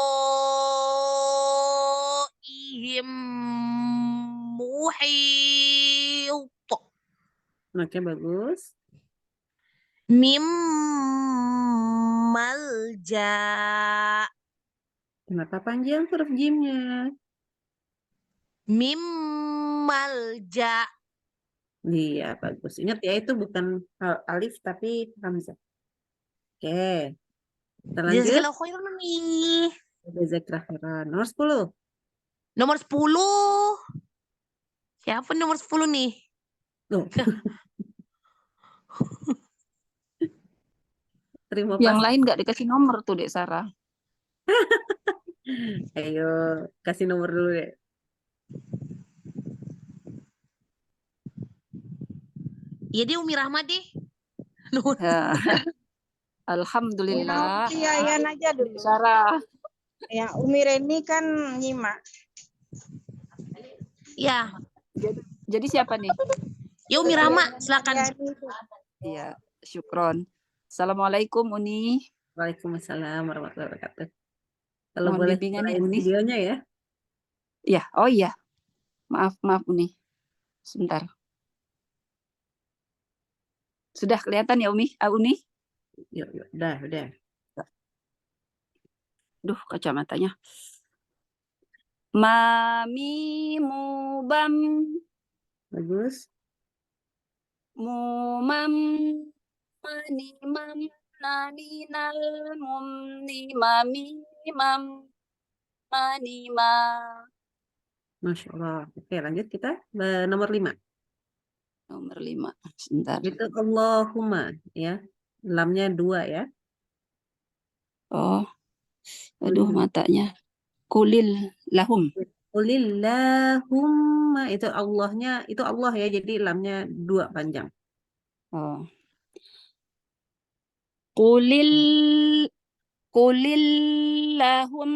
muhit. Oke, bagus. Mim malja. Kenapa panjang huruf jimnya? Mim malja. Iya, bagus. Ingat ya, itu bukan alif tapi hamzah. Oke. Kita lanjut. Jazakallahu khairan nih. Jazakallahu khairan. Nomor 10. Nomor 10. Siapa nomor 10 nih? Tuh. Terima Yang kasih. lain nggak dikasih nomor tuh, Dek Sarah. Ayo, kasih nomor dulu deh. Ya dia Umi Rahma deh. Ya. Alhamdulillah. Iya, Yan aja dulu. Sarah. Ya, Umi Reni kan nyimak. Ya. Jadi siapa nih? Ya Umi Rahma, silakan. Iya, syukron. Assalamualaikum Uni. Waalaikumsalam warahmatullahi wabarakatuh. Kalau Mohon boleh bimbingannya, nyalain Uni. videonya ya. Ya, oh iya. Maaf Uni. Sebentar. Sudah kelihatan ya Umi? Uni? Yuk, udah. Duh, kacamatanya. Mami mubam Bagus. mumam manimam naninal mumnimami mam manima. Masya Allah. Oke, lanjut kita. Nomor 5. Nomor 5. Sebentar. Itu Allahumma ya. Lamnya 2 ya. Oh. Aduh, matanya. Kulil lahum. Qulillahumma itu Allahnya itu Allah ya, jadi lamnya 2 panjang. Oh. Kulil lahum.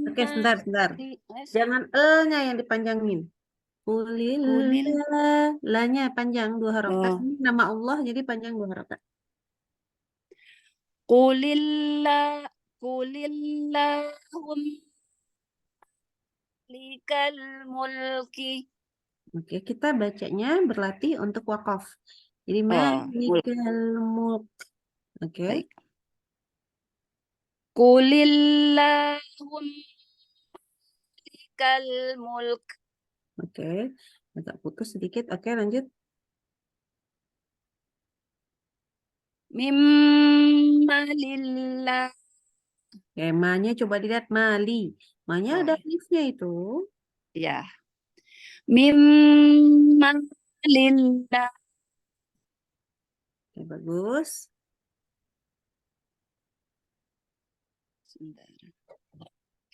Oke, sebentar. Jangan e-nya yang dipanjangin. Qulillah, la-nya panjang 2 harokat. Oh. Ini nama Allah jadi panjang 2 harokat. Kulillahum likal mulki. Oke, kita bacanya berlatih untuk wakaf. Jadi malikal mulk. Oke. Baik. Kulillahum likal mulk. Oke. Agak putus sedikit. Oke, lanjut. Mimma lillah. Oke, ma-nya coba dilihat mali. Ma-nya ada alifnya itu. Ya. Mimma lillah. Oke, bagus.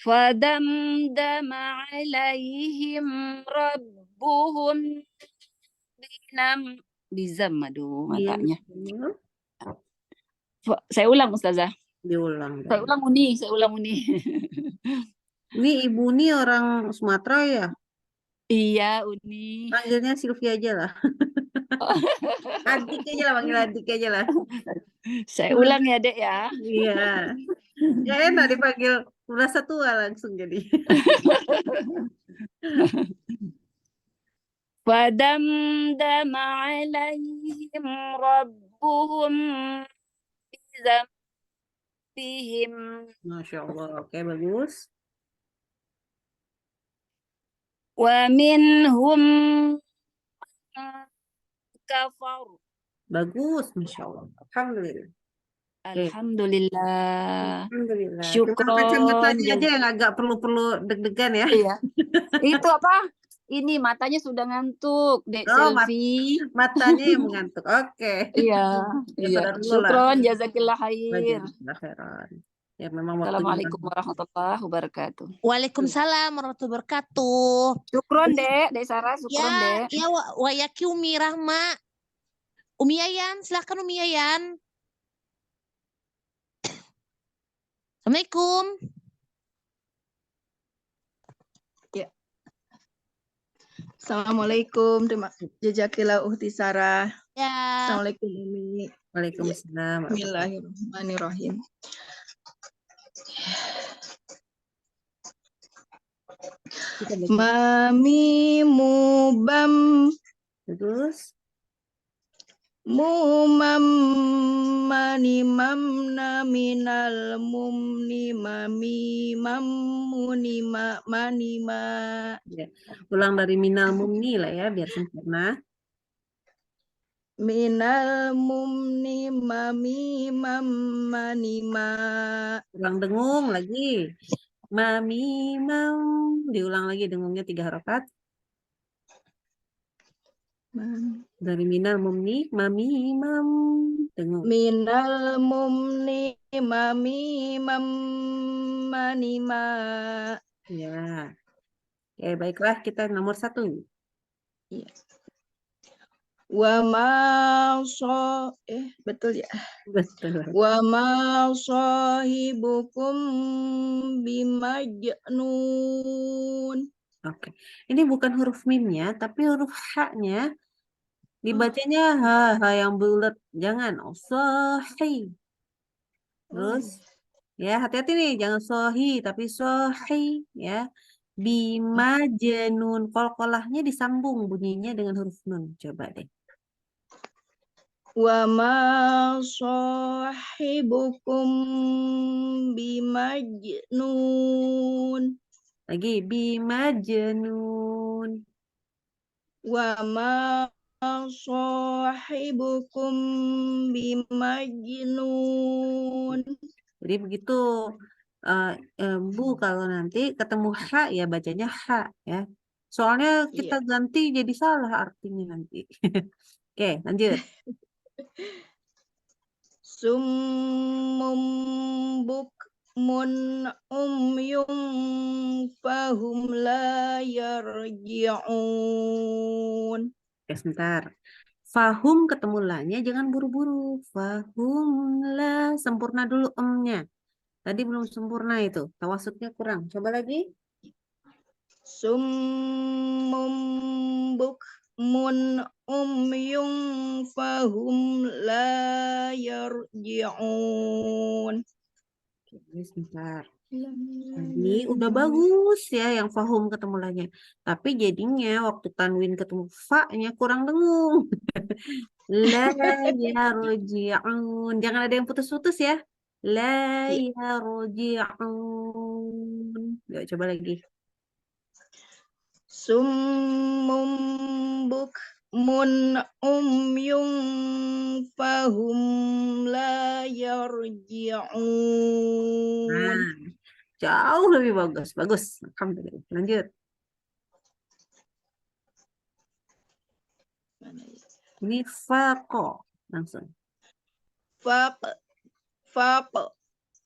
Fadamdama alaihim rabbuhum bizam. Aduh, matanya. Saya ulang Ustazah. Diulang. Saya ulang Uni. Ini Ibu nih orang Sumatera ya? Iya, Uni. Panggilnya Sylvia aja lah. Adik aja lah, panggil adik aja lah. Saya ulang ya, Dek ya. Iya. Ya enak dipanggil merasa tua langsung jadi. Fadamdama alaihim rabbuhum bizambihim. Masya Allah. Oke, bagus. Wa minhum kafar. Bagus, Masya Allah. Alhamdulillah. Alhamdulillah. Alhamdulillah. Syukron. Cuma kacamatanya aja yang agak perlu deg-degan ya. Iya. Itu apa? Ini matanya sudah ngantuk, Dek Selvi. Matanya yang mengantuk. Oke. Iya. Ya, Syukron, jazakillah khair. Jazakallah khairan. Ya memang waktunya. Assalamualaikum warahmatullahi wabarakatuh. Waalaikumsalam warahmatullahi wabarakatuh. Syukron, Dek. Dek Sarah, syukron, Ya, Dek. ya Wayaki Umi Rahma. Umi Yayan, silakan Umi Yayan. Assalamualaikum. Assalamualaikum, terima jazakillah Uhti Sarah. Ya. Assalamualaikum Umi. Waalaikumsalam. Bismillahirrahmanirrahim. Mami mubam Terus mumam mani mamna minal mumni mami mamuni ma mani ma. ya. Ulang dari minal mumni lah ya biar sempurna. Minal mumni mami mani ma. Ulang dengung lagi. Mami mam. Diulang lagi dengungnya 3 harokat. Dari minal mumni mami mam. Dengung. Minal mumni mami mani ma. Ya. Oke, baiklah kita nomor 1. Iya. Wa ma betul ya. Betul. Wa ma sahibukum bimajnun. Oke. Ini bukan huruf mimnya, tapi huruf ha-nya dibacanya ha yang bulat. Jangan sohi. Terus ya hati-hati nih, jangan sohi tapi sohi ya. Bimajnun. Qalqalahnya disambung bunyinya dengan huruf nun. Coba deh. Wa ma sahibukum bimajnun. Lagi bimajnun. Wa ma sahibukum bimajnun. Jadi begitu Bu, kalau nanti ketemu ha ya bacanya ha ya. Soalnya kita ganti jadi salah artinya nanti. Oke, lanjut. Summum bukmun umyum fahum la yarji'un. Oke, sebentar. Fahum ketemu la-nya jangan buru-buru. Fahum la, sempurna dulu em-nya. Tadi belum sempurna itu. Tawasutnya kurang. Coba lagi. Summum bukmun umyum fahum la yarji'un. Oke, sebentar. Tadi udah bagus ya yang fahum ketemu la-nya. Tapi jadinya waktu tanwin ketemu fa-nya kurang dengung. La yarji'un. Jangan ada yang putus-putus ya. La yarji'un. Yuk, coba lagi. Summum bukmun umyum fahum la yarji'un. Nah, jauh lebih bagus. Bagus. Alhamdulillah. Lanjut. Ini faqo. Langsung. Faq.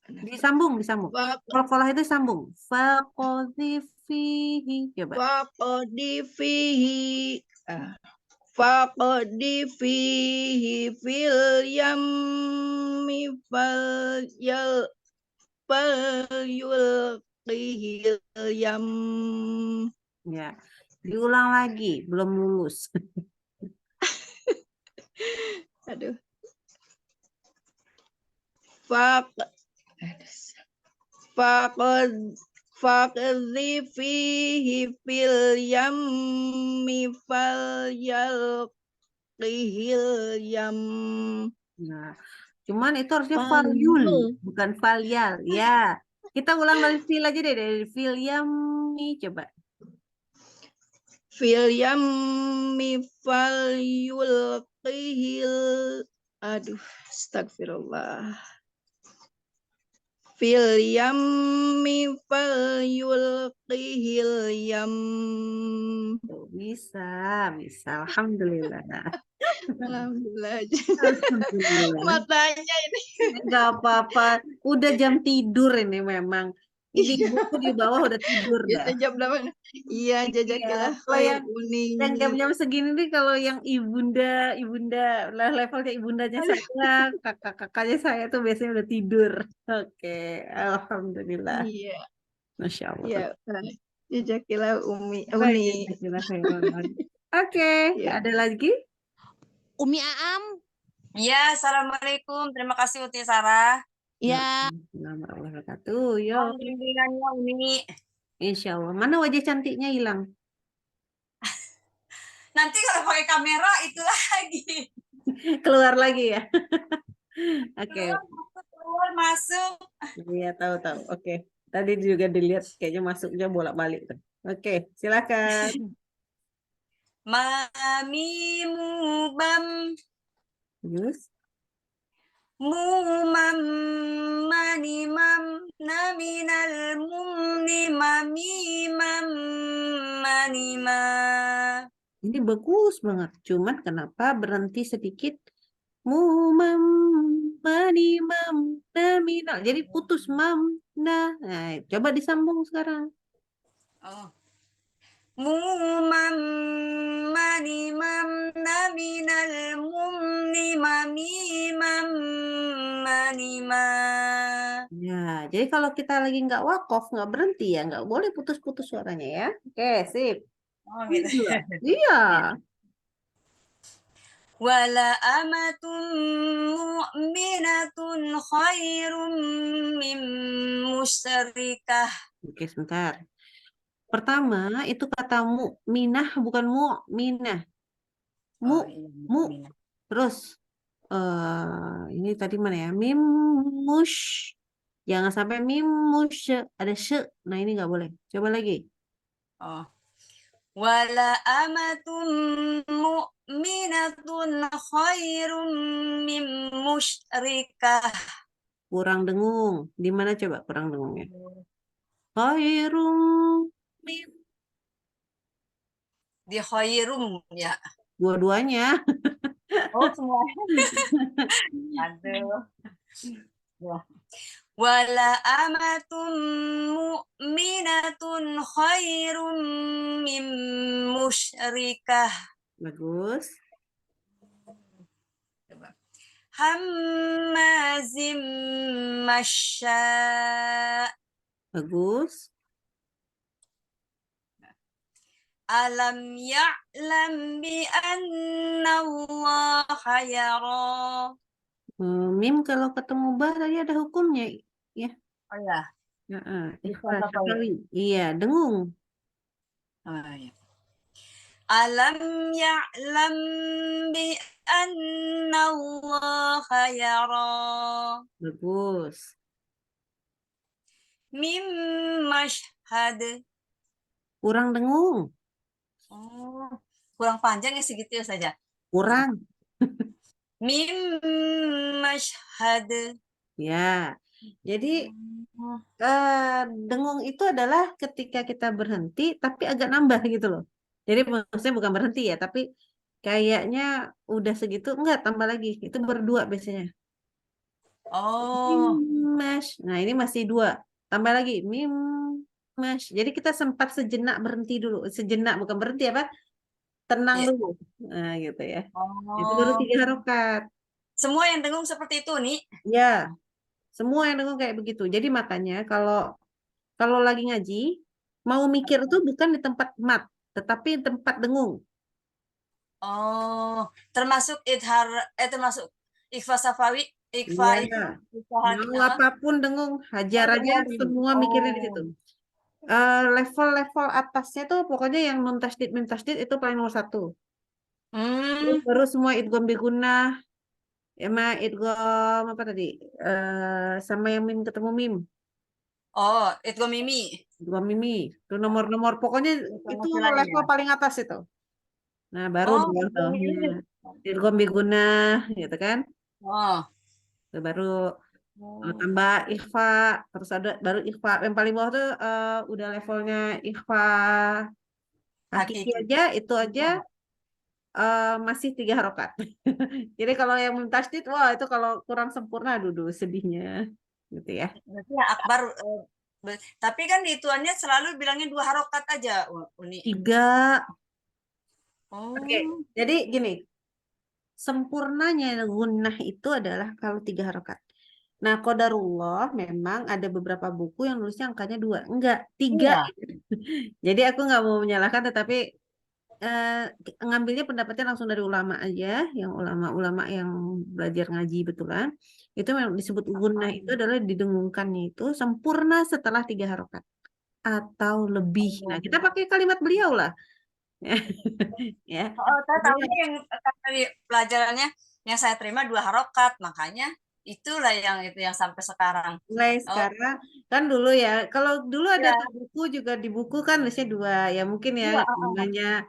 Disambung. Qalqalah itu sambung. Faqadhifihi. Coba. Faqdifihi. Faqdifihi fil yammi falyulqihil yam. Ya. Diulang lagi. Belum lulus. Aduh. Faqdhifihi fil yammi falyulqihil yam. Nah, cuman itu harusnya falyul, bukan falyal. Ya, kita ulang dari fil aja deh, dari fil yammi. Coba. Fil yammi falyulqihil. Aduh, astagfirullah. Fil yammi falyulqihil yam. Bisa. Alhamdulillah. Alhamdulillah. Alhamdulillah. Matanya ini. Nggak apa-apa. Udah jam tidur ini memang. Ini buku di bawah udah tidur dah. Biasanya jam berapa? Iya, Iya. jazakallah Kalau khair yang Uni. jam segini nih, kalau yang ibunda levelnya ibundanya saya, kakak-kakaknya saya tuh biasanya udah tidur. Oke, alhamdulillah. Iya, Masya Allah. iya. Jazakallah Baik, Uni. jazakallah khairan. Oke, Iya. ada lagi? Umi Aam, Ya, assalamualaikum. Terima kasih Uti Sarah. ya. Assalamualaikum warahmatullahi wabarakatuh. Yo, Bimbingannya Uni. insya Allah. Mana wajah cantiknya hilang? Nanti kalau pakai kamera itu lagi. Keluar lagi ya? Oke, Keluar masuk. iya tahu-tahu. Oke, tadi juga dilihat kayaknya masuknya bolak-balik tuh. Oke, silakan. Mamimu bam Terus, mumam manimam naminal mumni mamimam manima. ini bagus banget. Cuman kenapa berhenti sedikit? Mumam manimam naminal. Jadi putus mam nah. Nah, coba disambung sekarang. Oh. Mumam manimam naminal mumni mamimam manima. Ya, jadi kalau kita lagi nggak wakaf, nggak berhenti ya, nggak boleh putus-putus suaranya ya. Oke, sip. Oh gitu. Iya. Wala amatun mu'minatun khairum min musyrikah. Oke, sebentar. Pertama, itu kata mu'minah, bukan mu'minah. Oh, iya, Mu. mu'minah. Terus, ini tadi mana ya? Mim mush. Jangan sampai mim mush. Ada sy. Nah, ini nggak boleh. Coba lagi. Oh. Wala amatun mu'minatun khairum min musyrikah. Kurang dengung. Di mana coba kurang dengungnya? Khairum min. Di khairum ya. Dua-duanya. Oh, semuanya. Aduh. Ya. Wala amatun mu'minatun khairum min musyrikah. Bagus. Hammazim masya. Bagus. Alam ya'lam bi anna Allah yara. Mim kalau ketemu ba tadi ada hukumnya ya. Oh ya. Ikhfa syafawi. Iya, dengung. Oh, ya. Alam ya'lam bi anna Allah yara. Bagus. Mim mashhad. Kurang dengung. Oh, kurang panjang ya, segitu saja. Kurang. Mim mashhad. Ya. Jadi dengung itu adalah ketika kita berhenti tapi agak nambah gitu loh. Jadi maksudnya bukan berhenti ya, tapi kayaknya udah segitu enggak tambah lagi. Itu berdua biasanya. Oh. Mimash. Nah, ini masih dua. Tambah lagi mimash. Jadi kita sempat sejenak berhenti dulu. Sejenak bukan berhenti apa? Tenang Ya. dulu. Nah, gitu ya. Itu Oh. baru 3 harokat. Semua yang dengung seperti itu nih. Ya. Semua yang dengung kayak begitu. Jadi makanya kalau lagi ngaji, mau mikir tuh bukan di tempat mat, tetapi di tempat dengung. Oh, termasuk termasuk ikhfa safawi, ikhfa itu. Iya. Ikhfa Mau apapun dengung, hajar Oh, aja dengung. semua mikirnya di Oh. situ. Level-level atasnya tuh pokoknya yang nun tasdid mim tasdid itu paling nomor 1. Terus baru semua idgham bigunah, sama idgham apa tadi? Sama yang mim ketemu mim. Oh, idgham mimi. Idgham mimi. Itu nomor-nomor pokoknya itu lain level ya? paling atas itu. Nah, baru di idgham mimi. bawahnya idgham bigunah gitu kan? Oh. Itu baru tambah ikhfa, terus ada baru ikhfa yang paling bawah tuh udah levelnya ikhfa hakiki aja, itu aja masih 3 harokat. Jadi kalau yang mim tasydid, wah itu kalau kurang sempurna, aduh sedihnya, gitu ya. Berarti ya akbar, tapi kan di ituannya selalu bilangnya 2 harokat aja, Uni. 3. Oh. Oke, jadi gini, sempurnanya gunnah itu adalah kalau 3 harokat. Nah, qadarullah memang ada beberapa buku yang nulisnya angkanya 2. Enggak, 3. Iya. Jadi aku nggak mau menyalahkan, tetapi ngambilnya pendapatnya langsung dari ulama aja, yang ulama-ulama yang belajar ngaji betulan. Itu memang disebut gunnah itu adalah didengungkannya itu sempurna setelah 3 harokat atau lebih. Nah, kita pakai kalimat beliau lah. Ya. Oh, saya tahunya yang tadi pelajarannya yang saya terima 2 harokat, makanya itulah yang itu yang sampai sekarang. Mulai sekarang kan dulu ya, kalau dulu ada Iya. tuh buku juga di buku kan nulisnya 2 ya, mungkin ya Iya, namanya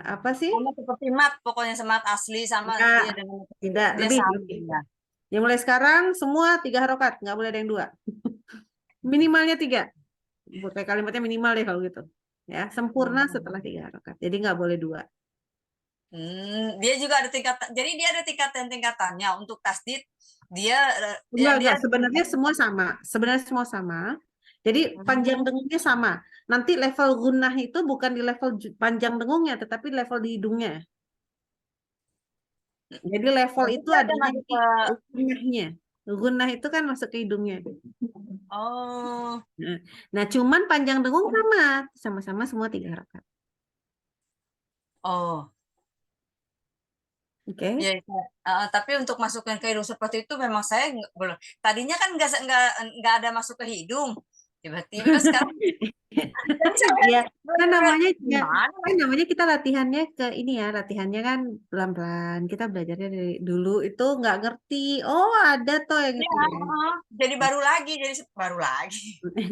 apa sih? sama seperti mat, pokoknya semat asli sama Enggak, dia dengan tidak dia lebih. sama ya. Ya mulai sekarang semua 3 harokat, nggak boleh ada yang 2. Minimalnya 3. Kayak kalimatnya minimal deh kalau gitu. Ya, sempurna setelah 3 harokat. Jadi nggak boleh 2. Dia juga ada tingkatan. Jadi dia ada tingkatan-tingkatannya untuk tasdid. Dia Enggak. Sebenarnya semua sama. Sebenarnya semua sama. Jadi panjang dengungnya sama. Nanti level gunnah itu bukan di level panjang dengungnya, tetapi level di hidungnya. Jadi level itu ada di gunnahnya. Gunnah itu kan masuk ke hidungnya. Oh. Nah, cuman panjang dengung sama-sama semua 3 harokat. Oh. Oke. Ya, tapi untuk masukin ke hidung seperti itu memang saya belum. Tadinya kan nggak ada masuk ke hidung. Tiba-tiba sekarang ya, kan namanya kita latihannya ke ini ya, latihannya kan pelan-pelan. Kita belajarnya dari dulu itu nggak ngerti. Oh, ada toh yang itu ya. Jadi baru lagi.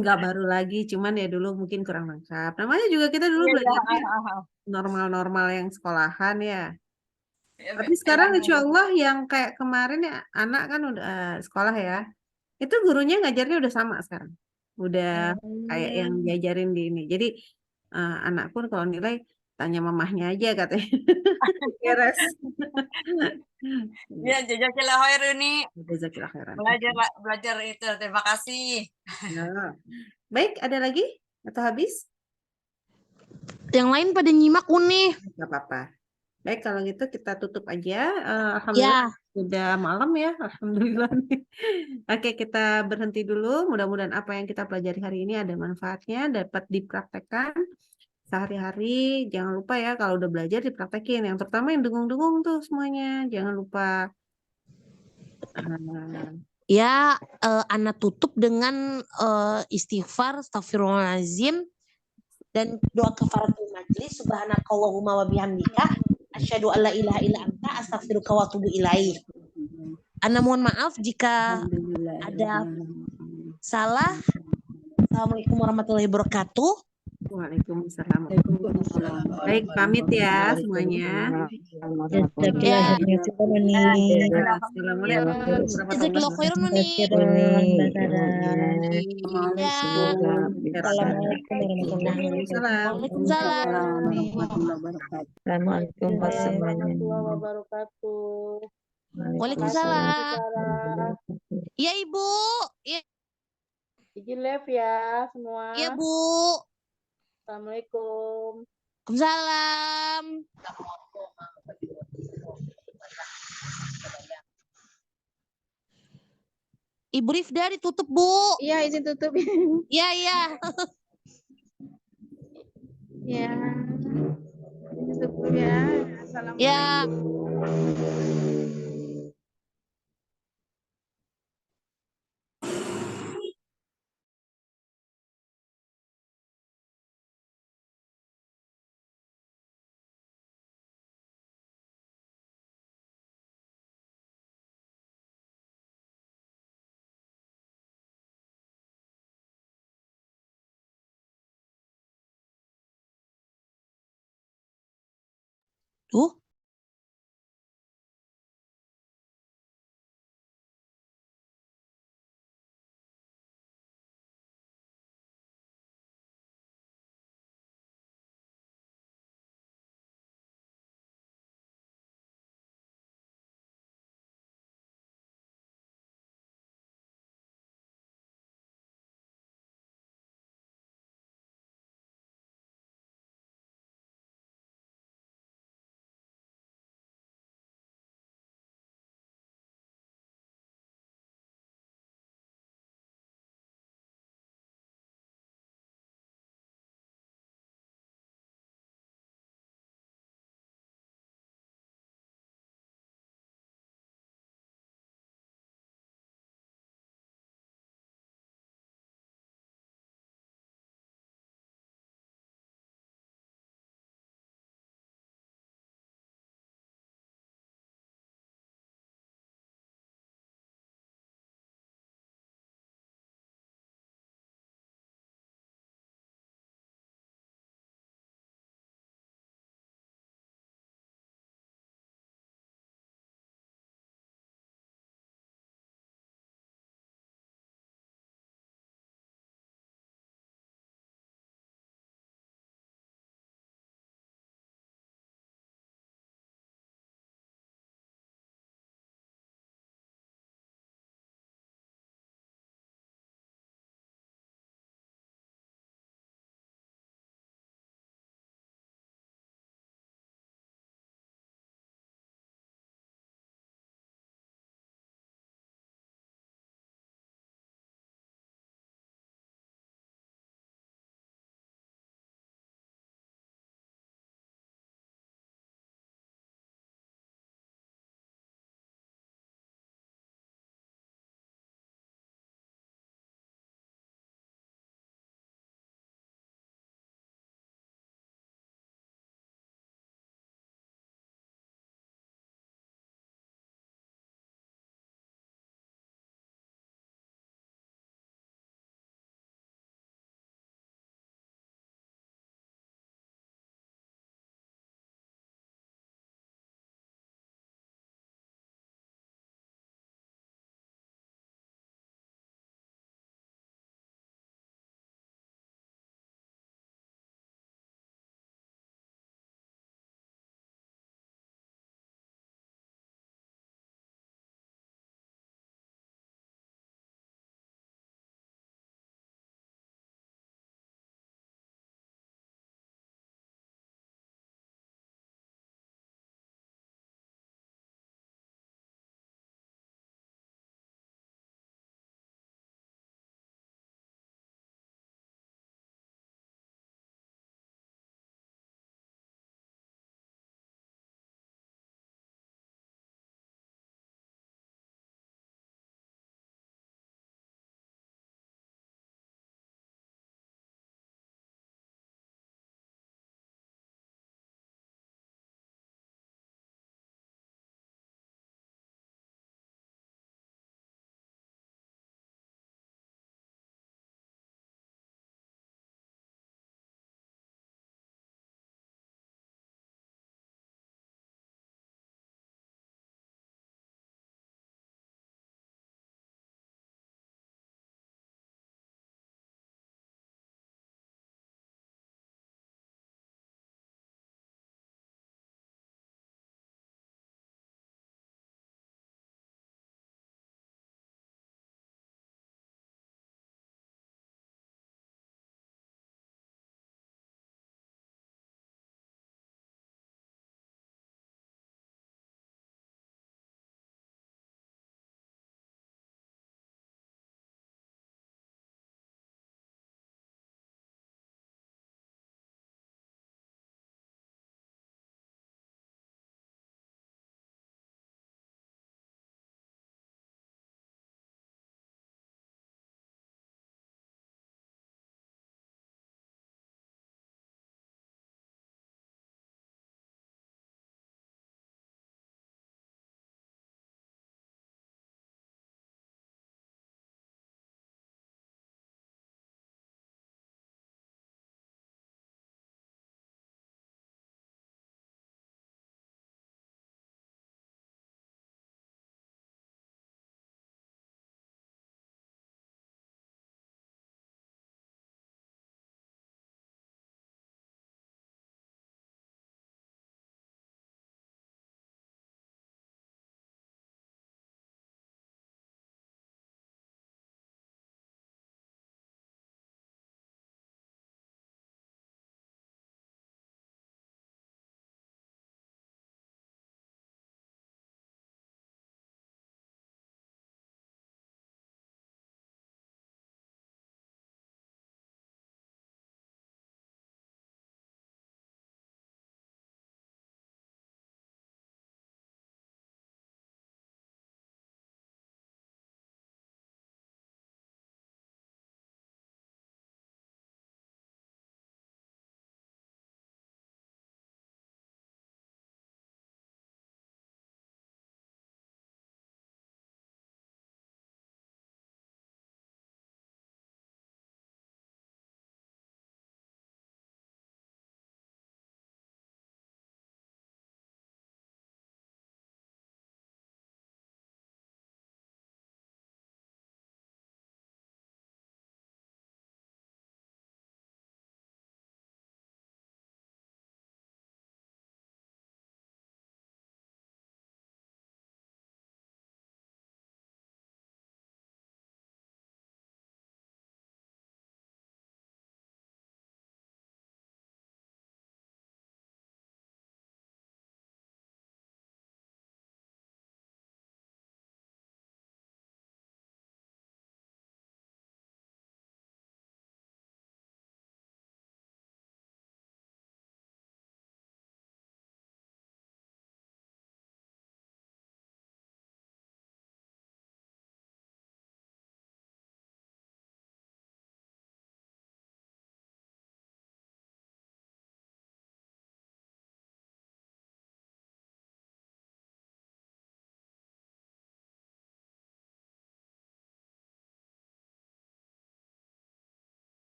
Nggak baru lagi, cuman ya dulu mungkin kurang lengkap. Namanya juga kita dulu belajarnya normal-normal yang sekolahan ya. Tapi sekarang insya Allah yang kayak kemarin ya, anak kan udah sekolah ya. Itu gurunya ngajarnya udah sama sekarang. Udah kayak yang diajarin di ini. Jadi anak pun kalau nilai tanya mamahnya aja katanya. Beres. Ya, jazakillah khair ini. Jazakillah khairan. Belajar itu. Terima kasih. Ya. Baik, ada lagi atau habis? Yang lain pada nyimak Uni. Gak apa-apa. Baik, kalau gitu kita tutup aja. Alhamdulillah sudah malam ya. Alhamdulillah. Oke, kita berhenti dulu. Mudah-mudahan apa yang kita pelajari hari ini ada manfaatnya, dapat dipraktekkan sehari-hari. Jangan lupa ya, kalau udah belajar dipraktekin. Yang terutama yang dengung-dengung tuh semuanya. Jangan lupa. Ya, Ana tutup dengan istighfar, astagfirullahaladzim, dan doa kafaratul majlis. Subhanakallahumma wa bihamdika asyhadu alla ilaha illa anta astaghfiruka wa atubu ilaik. Ana mohon maaf jika ada salah. Assalamualaikum warahmatullahi wabarakatuh. Waalaikumsalam. Baik, pamit ya semuanya. Jazakallahu khairan Uni. Assalamualaikum warahmatullahi wabarakatuh. Waalaikumsalam. Iya Ibu. Iya. Izin live ya semua. Iya Bu. Assalamualaikum. Waalaikumsalam. Ibu Rifda ditutup Bu. Iya, izin tutup. Iya. Ya. Tutup ya. Assalamualaikum. Ya. Tuh.